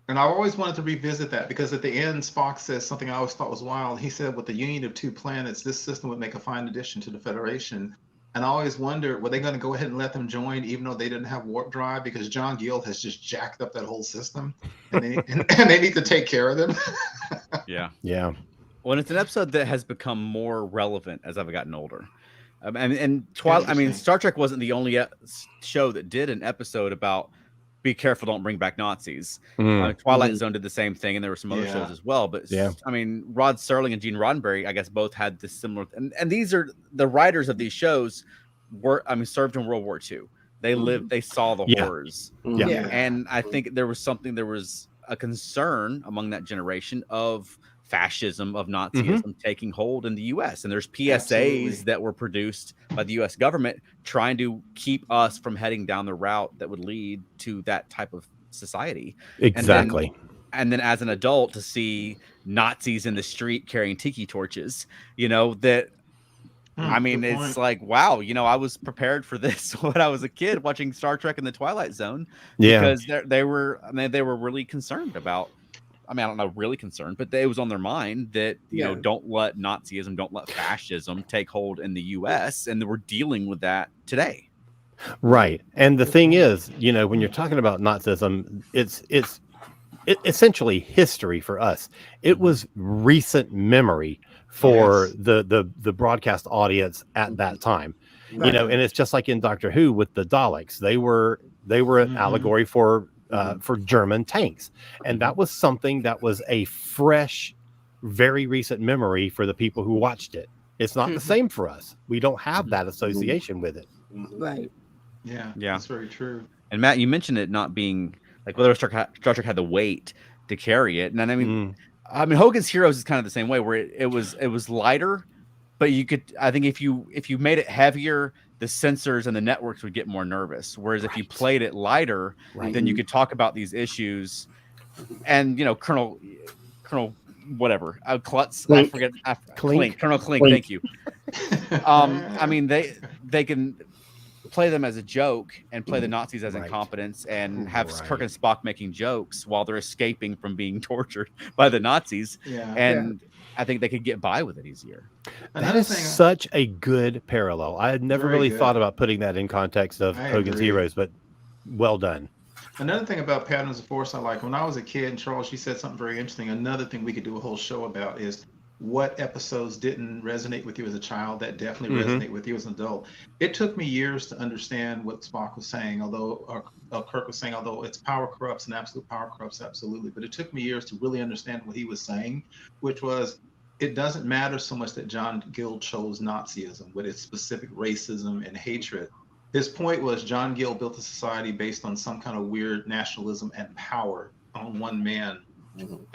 And I always wanted to revisit that because at the end, Spock says something I always thought was wild. He said, with the union of 2 planets, this system would make a fine addition to the Federation. And I always wondered, were they going to go ahead and let them join, even though they didn't have warp drive? Because John Gill has just jacked up that whole system, and they need to take care of them. Yeah. Yeah. Well, it's an episode that has become more relevant as I've gotten older. And Twilight. I mean, Star Trek wasn't the only show that did an episode about be careful, don't bring back Nazis. Twilight Zone did the same thing, and there were some other shows as well. But I mean, Rod Serling and Gene Roddenberry, I guess, both had this similar. And these are the writers of these shows served in World War II. They lived, they saw the horrors. Yeah. And I think there was a concern among that generation of fascism, of Nazism taking hold in the U.S. And there's PSAs that were produced by the U.S. government trying to keep us from heading down the route that would lead to that type of society. Exactly. And then as an adult to see Nazis in the street carrying tiki torches, that I mean, it's like, wow, I was prepared for this when I was a kid watching Star Trek in the Twilight Zone, because they were really concerned about. I mean, I don't know, really concerned, but it was on their mind that, don't let Nazism, don't let fascism take hold in the U.S. And we're dealing with that today. Right. And the thing is, when you're talking about Nazism, it's essentially history for us. It was recent memory for the broadcast audience at that time. And it's just like in Doctor Who with the Daleks. They were an allegory for German tanks. And that was something that was a fresh, very recent memory for the people who watched it. It's not the same for us. We don't have that association with it. Right. Yeah. That's very true. And Matt, you mentioned it not being like whether Star Trek had the weight to carry it. And I mean, Hogan's Heroes is kind of the same way, where it was lighter, but I think if you made it heavier, the censors and the networks would get more nervous. Whereas if you played it lighter, then you could talk about these issues. And Colonel whatever, Klutz, I forget, Klink, Colonel Klink. Thank you. I mean, they can play them as a joke and play the Nazis as incompetence and have Kirk and Spock making jokes while they're escaping from being tortured by the Nazis. I think they could get by with it easier. That is such a good parallel. I had never really thought about putting that in context of Hogan's Heroes, but well done. Another thing about Patterns of Force I like, when I was a kid, and Charles, you said something very interesting. Another thing we could do a whole show about is what episodes didn't resonate with you as a child that definitely resonate with you as an adult. It took me years to understand what Spock was saying, or Kirk was saying, although it's power corrupts and absolute power corrupts, absolutely. But it took me years to really understand what he was saying, which was, it doesn't matter so much that John Gill chose Nazism with its specific racism and hatred. His point was John Gill built a society based on some kind of weird nationalism and power on one man.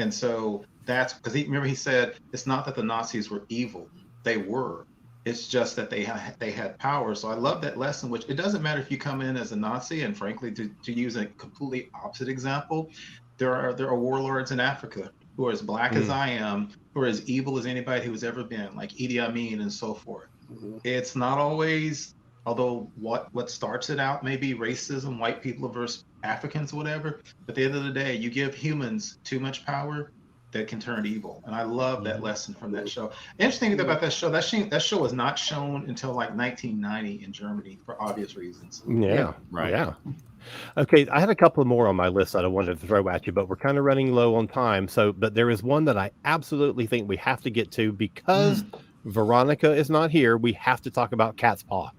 And so that's because he said it's not that the Nazis were evil. They were. It's just that they had power. So I love that lesson, which it doesn't matter if you come in as a Nazi. And frankly, to use a completely opposite example, there are warlords in Africa who are as black as I am, who are as evil as anybody who's ever been, like Idi Amin and so forth. It's not always, although what starts it out may be racism, white people versus Africans, whatever. But at the end of the day, you give humans too much power, that can turn evil. And I love that lesson from that show. Interesting thing about that show was not shown until like 1990 in Germany for obvious reasons. Yeah. Okay, I had a couple more on my list that I wanted to throw at you, but we're kind of running low on time. But there is one that I absolutely think we have to get to because Veronica is not here. We have to talk about Cat's Paw.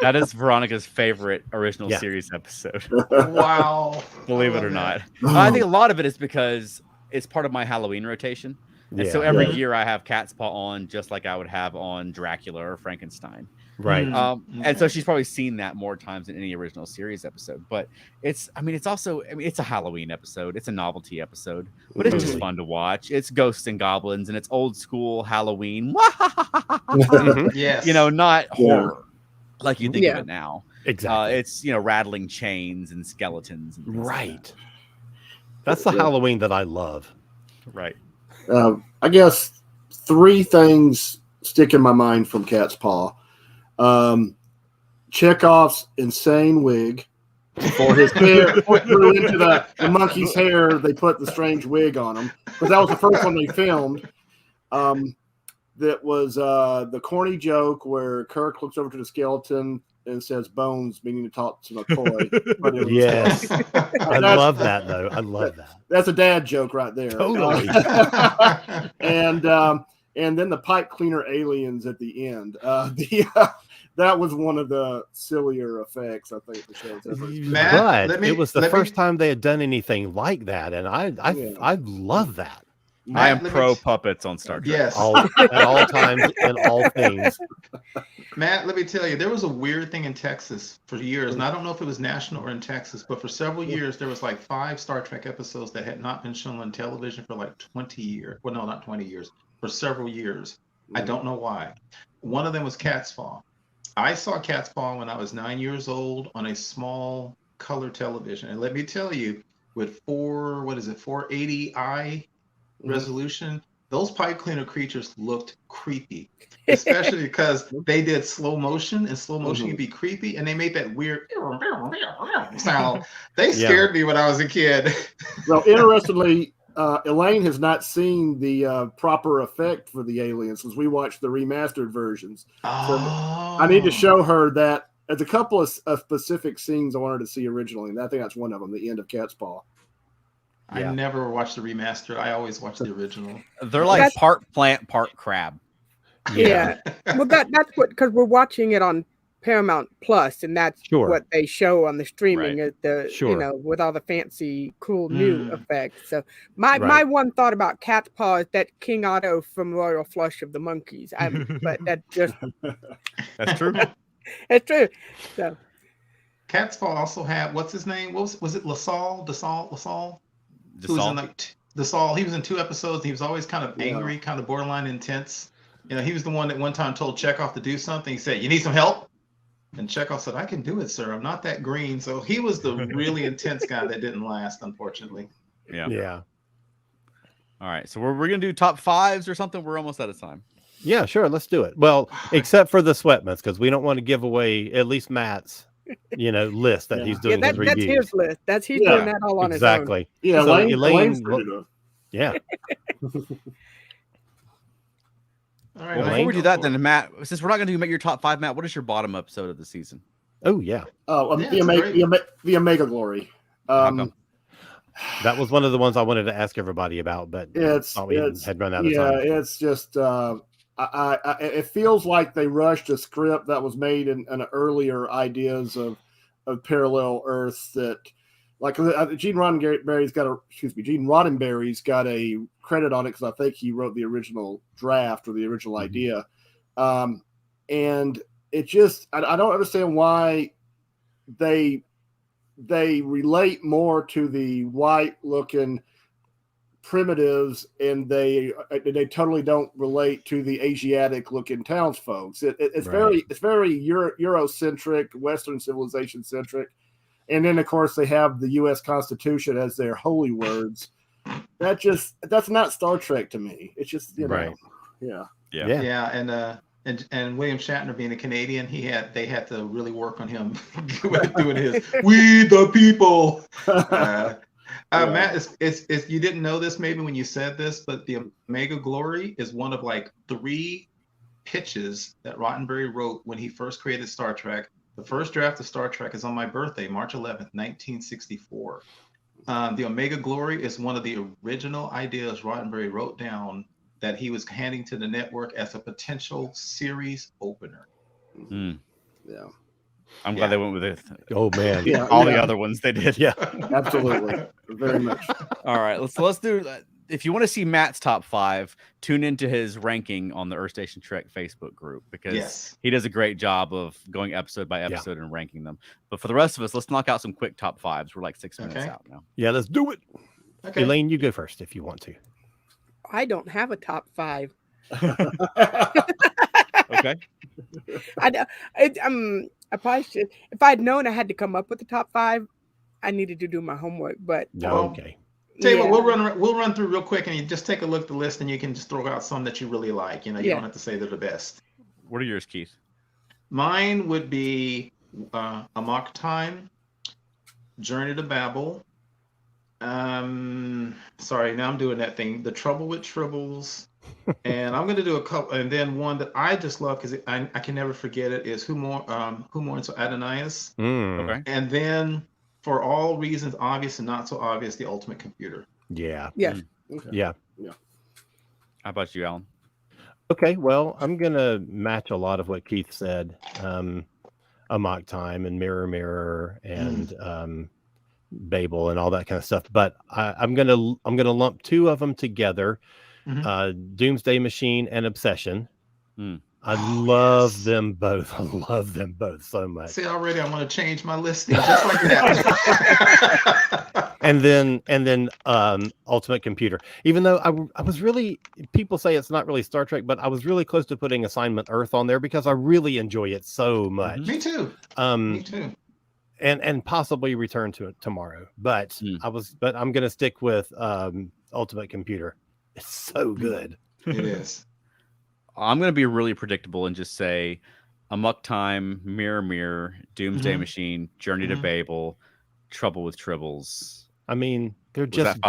That is Veronica's favorite original series episode. Wow. Believe it or not. I think a lot of it is because it's part of my Halloween rotation. And so every year I have Cat's Paw on, just like I would have on Dracula or Frankenstein. Right. And so she's probably seen that more times than any original series episode. But it's a Halloween episode. It's a novelty episode, but it's just fun to watch. It's ghosts and goblins and it's old school Halloween. Yes. Not horror like you think of it now. Exactly. It's, rattling chains and skeletons. And right. That's the Halloween that I love. Right. I guess 3 things stick in my mind from Cat's Paw. Chekhov's insane wig. For his hair grew into the monkey's hair, they put the strange wig on him. Because that was the first one they filmed. That was the corny joke where Kirk looks over to the skeleton and says "bones," meaning to talk to McCoy. But it was, Yes. I love that, though. I love that. That's a dad joke right there. Totally. And then the pipe cleaner aliens at the end. That was one of the sillier effects I think the show's ever. Matt, But it was the first time they had done anything like that, and I love that. Matt, I am pro puppets on Star Trek. Yes. At all times and all things. Matt, let me tell you, there was a weird thing in Texas for years, and I don't know if it was national or in Texas, but for several years there was like 5 Star Trek episodes that had not been shown on television for like 20 years. Well, no, not 20 years, for several years. I don't know why. One of them was Cat's Paw. I saw Cat's Paw when I was 9 years old on a small color television, and let me tell you, with 480i resolution, those pipe cleaner creatures looked creepy, especially because they did slow motion, and slow motion can be creepy, and they made that weird sound. They scared me when I was a kid. Well, interestingly, Elaine has not seen the proper effect for the aliens since we watched the remastered versions. So I need to show her that. There's a couple of specific scenes I wanted to see originally, and I think that's one of them, the end of Cat's Paw. I never watched the remaster. I always watched the original. They're like part plant, part crab. Yeah. Well, that's what, because we're watching it on Paramount Plus, and that's what they show on the streaming at the with all the fancy, cool new effects. So my one thought about Cat's Paw is that King Otto from Royal Flush of the Monkeys. But that just that's true. It's true. So Cat's Paw also had what's his name? Was it Lasal? Who was in like Desal. He was in 2 episodes. He was always kind of angry, kind of borderline intense. You know, he was the one that one time told Chekhov to do something. He said, "You need some help?" And Chekhov said, "I can do it, sir. I'm not that green." So he was the really intense guy that didn't last, unfortunately. Yeah. All right. So we're going to do top 5s or something. We're almost out of time. Yeah, sure. Let's do it. Well, except for the Sweatmans, because we don't want to give away at least Matt's list that he's doing. That's his list. He's doing that all on his own. Exactly. Yeah, so Elaine. Yeah. All right. Well, before we do that, then Matt, since we're not going to make your top 5, Matt, what is your bottom episode of the season? Oh yeah. The Omega Glory. That was one of the ones I wanted to ask everybody about, but had run out of time. Yeah, it's just it feels like they rushed a script that was made in earlier ideas of parallel Earths that, like, Gene Roddenberry's got a credit on it because I think he wrote the original draft or the original idea, and it just I don't understand why they relate more to the white looking primitives, and they totally don't relate to the Asiatic looking townsfolk. It's very Eurocentric, Western civilization centric, and then of course they have the U.S. Constitution as their holy words. That's not Star Trek to me. It's just and William Shatner being a Canadian, they had to really work on him doing his "We the People." Matt, it's you didn't know this maybe when you said this, but the Omega Glory is one of like 3 pitches that Roddenberry wrote when he first created Star Trek. The first draft of Star Trek is on my birthday, March 11th, 1964. The Omega Glory is one of the original ideas Roddenberry wrote down that he was handing to the network as a potential series opener. Yeah. I'm glad they went with it. Oh man. All the other ones they did. Yeah. Absolutely. Very much. All right. Let's do if you want to see Matt's top 5, tune into his ranking on the Earth Station Trek Facebook group, because he does a great job of going episode by episode and ranking them. But for the rest of us, let's knock out some quick top 5s. We're like 6 minutes out now. Yeah, let's do it. Okay. Elaine, you go first if you want to. I don't have a top 5. Okay. I probably should. If I'd known I had to come up with the top 5, I needed to do my homework. But okay. Tell you what, we'll run through real quick, and you just take a look at the list, and you can just throw out some that you really like. You don't have to say they're the best. What are yours, Keith? Mine would be Amok Time, Journey to Babel. Sorry, now I'm doing that thing. The Trouble with Tribbles. And I'm going to do a couple, and then one that I just love because I can never forget it is Who Mourns for Adonais. Okay. And then, for all reasons obvious and not so obvious, The Ultimate Computer. Yeah. Yes. Okay. Yeah. How about you, Alan? Okay, well, I'm gonna match a lot of what Keith said. Amok Time and Mirror Mirror and Babel and all that kind of stuff. But I'm gonna lump two of them together: Doomsday Machine and Obsession. I love them both. I love them both so much. See, already I want to change my listing just like that. and then Ultimate Computer. Even though I was really, people say it's not really Star Trek, but I was really close to putting Assignment Earth on there because I really enjoy it so much. Me too. Me too. And possibly Return to It tomorrow, but but I'm gonna stick with Ultimate Computer. It's so good. It is. I'm going to be really predictable and just say Amok Time, Mirror Mirror, Doomsday Machine, Journey to Babel, Trouble with Tribbles. I mean, they're just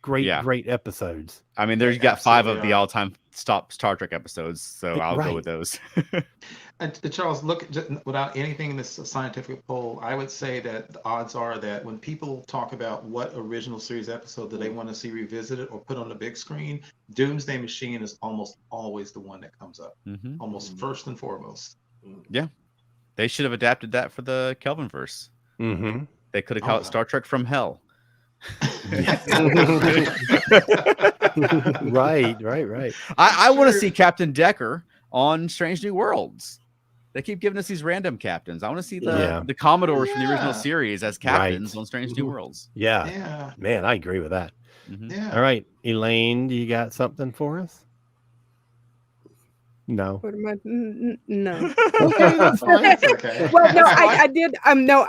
great episodes. I mean, there's got 5 of the all-time top Star Trek episodes, so I'll go with those. And Charles, look, without anything in this scientific poll, I would say that the odds are that when people talk about what original series episode that they want to see revisited or put on the big screen, Doomsday Machine is almost always the one that comes up, almost first and foremost. Yeah, they should have adapted that for the Kelvinverse. They could have called it Star Trek from Hell. Right. I want to see Captain Decker on Strange New Worlds. They keep giving us these random captains. I want to see the Commodores from the original series as captains on Strange New Worlds. Yeah. Man, I agree with that. Yeah. All right, Elaine, do you got something for us? No. What am I? No. Okay, that's fine. Okay. Well, no, I did. No,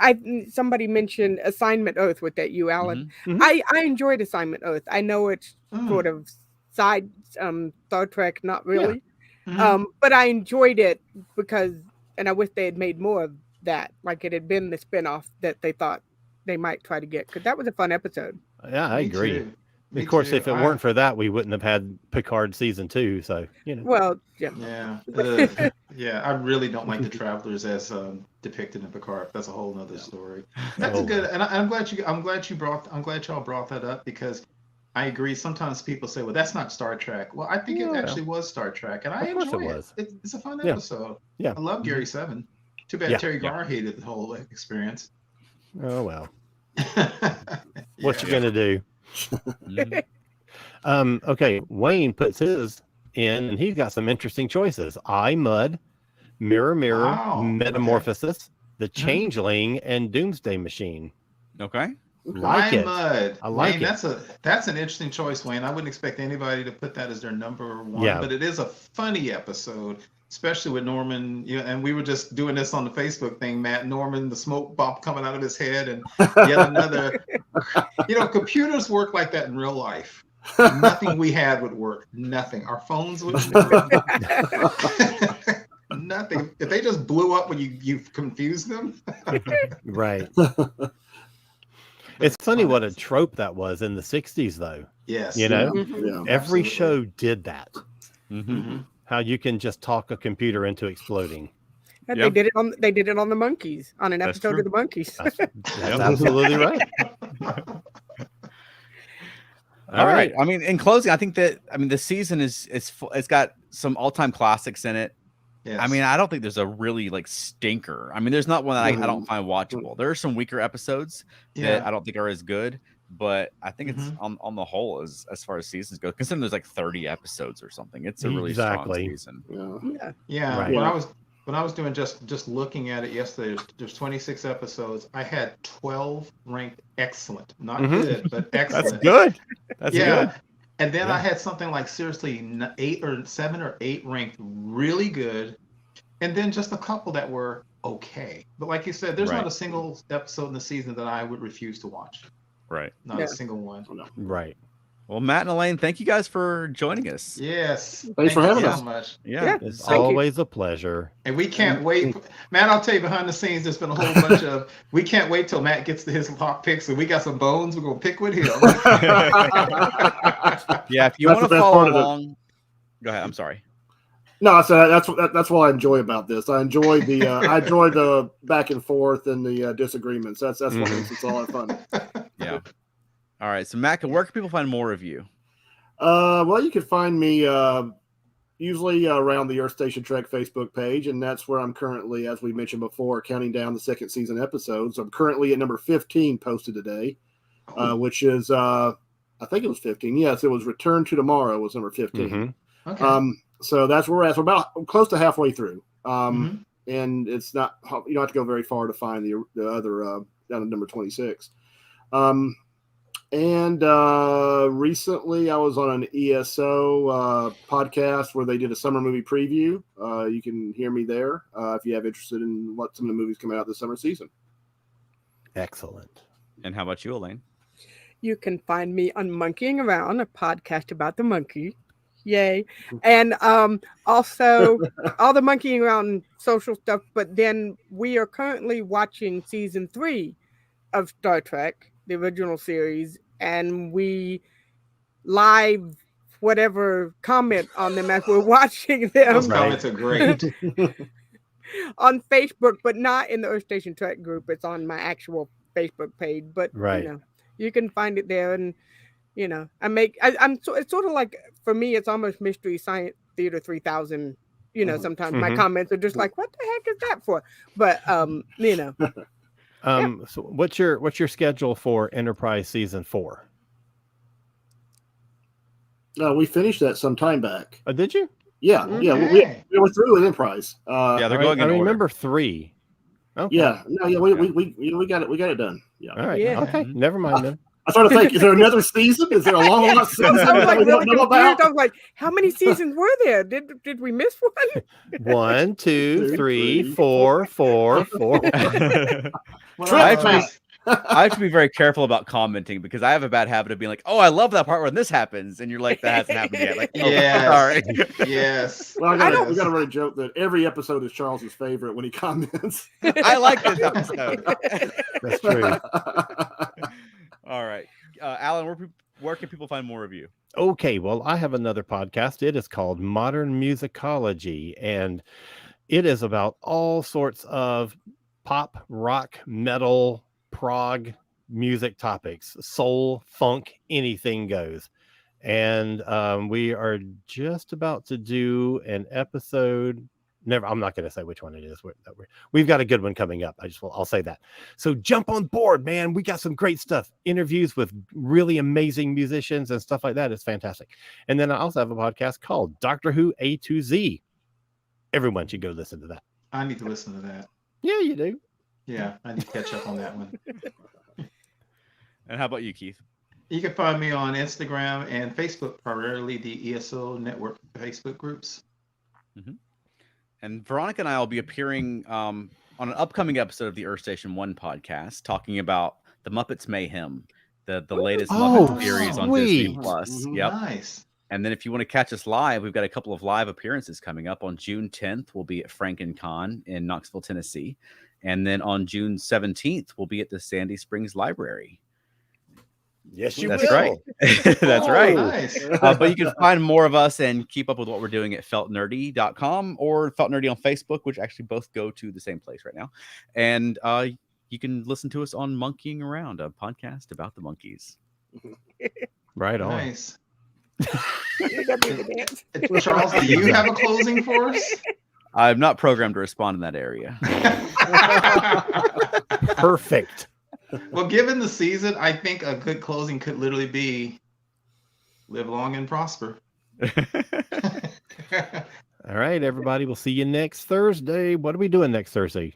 somebody mentioned Assignment Earth with that, you, Alan. I enjoyed Assignment Earth. I know it's sort of side Star Trek, not really. But I enjoyed it because, and I wish they had made more of that. Like it had been the spinoff that they thought they might try to get, because that was a fun episode. Yeah, I agree. Of course, if it weren't for that, we wouldn't have had Picard season 2. So, you know. Well, yeah. Yeah, I really don't like the Travelers as depicted in Picard. That's a whole nother story. That's a good, and I'm glad y'all brought that up, because I agree. Sometimes people say, "Well, that's not Star Trek." Well, I think it actually was Star Trek, and I enjoy it. It's a fun episode. Yeah, I love Gary 7. Too bad Terry Garr hated the whole experience. Oh well. What you gonna do? Okay, Wayne puts his in, and he's got some interesting choices: I, Mud, Mirror Mirror, Metamorphosis, The Changeling, and Doomsday Machine. Okay. Like it. Mud. I like Wayne, it. That's an interesting choice, Wayne. I wouldn't expect anybody to put that as their number one, but it is a funny episode, especially with Norman. And we were just doing this on the Facebook thing, Matt. Norman, the smoke bomb coming out of his head, and yet another. Computers work like that in real life. Nothing we had would work. Nothing. Our phones wouldn't work. Nothing. If they just blew up when you confused them. Right. It's funny what a trope that was in the 60s, though. Yes. Every show did that. How you can just talk a computer into exploding. And they did it on the Monkees, on an episode of the Monkees. That's absolutely right. All right. I mean, in closing, I think that the season it's got some all-time classics in it. Yes. I mean, I don't think there's a really stinker. I mean, there's not one that I don't find watchable. There are some weaker episodes that I don't think are as good, but I think it's on the whole, as far as seasons go, considering there's 30 episods or something. It's a really strong season. Yeah. Right. When I was doing just looking at it yesterday, there's 26 episodes. I had 12 ranked excellent, not good, but excellent. That's good. That's good. And then I had something like seriously 7 or 8 ranked really good, and then just a couple that were okay. But like you said, there's not a single episode in the season that I would refuse to watch. Right. Not a single one. Right. Well, Matt and Elaine, thank you guys for joining us. Yes. Thanks for having you us. so much. Yeah. It's Thank you. always a pleasure. And we can't wait. Matt, I'll tell you behind the scenes, there's been a whole bunch of, we can't wait till Matt gets to his lock picks. And we got some bones we're going to pick with him. Yeah, if you That's want the to best follow part of it. along, go ahead. I'm sorry. No, so that's what I enjoy about this. I enjoy the back and forth and the disagreements. That's what makes it all fun. Yeah. All right. So, Matt, where can people find more of you? Well, you can find me usually around the Earth Station Trek Facebook page, and that's where I'm currently, as we mentioned before, counting down the second season episodes. I'm currently at number 15 posted today, which is I think it was 15. Yes, it was Return to Tomorrow was number 15. Okay. So that's where we're at. So about close to halfway through. Mhm. And it's not, you don't have to go very far to find the other down at number 26. And recently I was on an ESO podcast where they did a summer movie preview. You can hear me there if you have interested in what some of the movies coming out this summer season. Excellent. And how about you, Elaine? You can find me on Monkeying Around, a podcast about the monkey. Yay. And also all the Monkeying Around social stuff. But then we are currently watching season 3 of Star Trek, the original series, and we live whatever comment on them as we're watching them. Those comments are great. On Facebook, but not in the Earth Station Trek group. It's on my actual Facebook page. But you can find it there. And it's sort of like, for me, it's almost Mystery Science Theater 3000. Sometimes my comments are just like, what the heck is that for? But So what's your schedule for Enterprise season 4? We finished that some time back. Did you? Yeah, Okay. we were through with Enterprise. Yeah, they're going in I order. remember 3. Okay. Yeah, we got it done. Yeah. All right. Yeah. Okay. Never mind then. I started to think, is there another season? Is there a long lost season I was that like we really don't know confused. about? I was like, how many seasons were there? Did we miss one? 1, 2, 3, 4, 4, 4. Well, I have to be very careful about commenting because I have a bad habit of being like, "Oh, I love that part when this happens," and you're like, "That hasn't happened yet." Like, oh, Yes. sorry. Yes. Well, we got to really joke that every episode is Charles's favorite when he comments. I like this episode. That's true. All right, Alan, where can people find more of you? Okay, well, I have another podcast. It is called Modern Musicology, and it is about all sorts of pop, rock, metal, prog music topics, soul, funk, anything goes. And we are just about to do an episode. I'm not going to say which one it is. We've got a good one coming up. I'll say that. So jump on board, man. We got some great stuff. Interviews with really amazing musicians and stuff like that. It's fantastic. And then I also have a podcast called Doctor Who A to Z. Everyone should go listen to that. I need to listen to that. Yeah, you do. Yeah, I need to catch up on that one. And how about you, Keith? You can find me on Instagram and Facebook, primarily the ESO Network Facebook groups. And Veronica and I will be appearing on an upcoming episode of the Earth Station 1 podcast, talking about the Muppets Mayhem, the latest Muppet series on Disney Plus. Yep. Nice. And then if you want to catch us live, we've got a couple of live appearances coming up. On June 10th, we'll be at Franken-Con in Knoxville, Tennessee. And then on June 17th, we'll be at the Sandy Springs Library. Yes, you That's will. right. That's right. Nice. But you can find more of us and keep up with what we're doing at feltnerdy.com or Felt Nerdy on Facebook, which actually both go to the same place right now. And you can listen to us on Monkeying Around, a podcast about the monkeys. Right on. Nice. Charles, do you have a closing for us? I'm not programmed to respond in that area. Perfect. Well, given the season, I think a good closing could literally be live long and prosper. All right, everybody. We'll see you next Thursday. What are we doing next Thursday?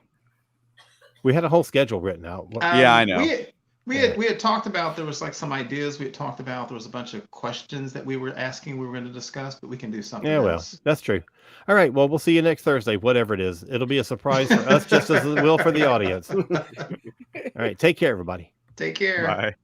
We had a whole schedule written out. Yeah, I know. We had talked about, there was like some ideas we had talked about. There was a bunch of questions that we were asking we were going to discuss, but we can do something else. That's true. All right. Well, we'll see you next Thursday, whatever it is. It'll be a surprise for us just as it will for the audience. All right. Take care, everybody. Take care. Bye.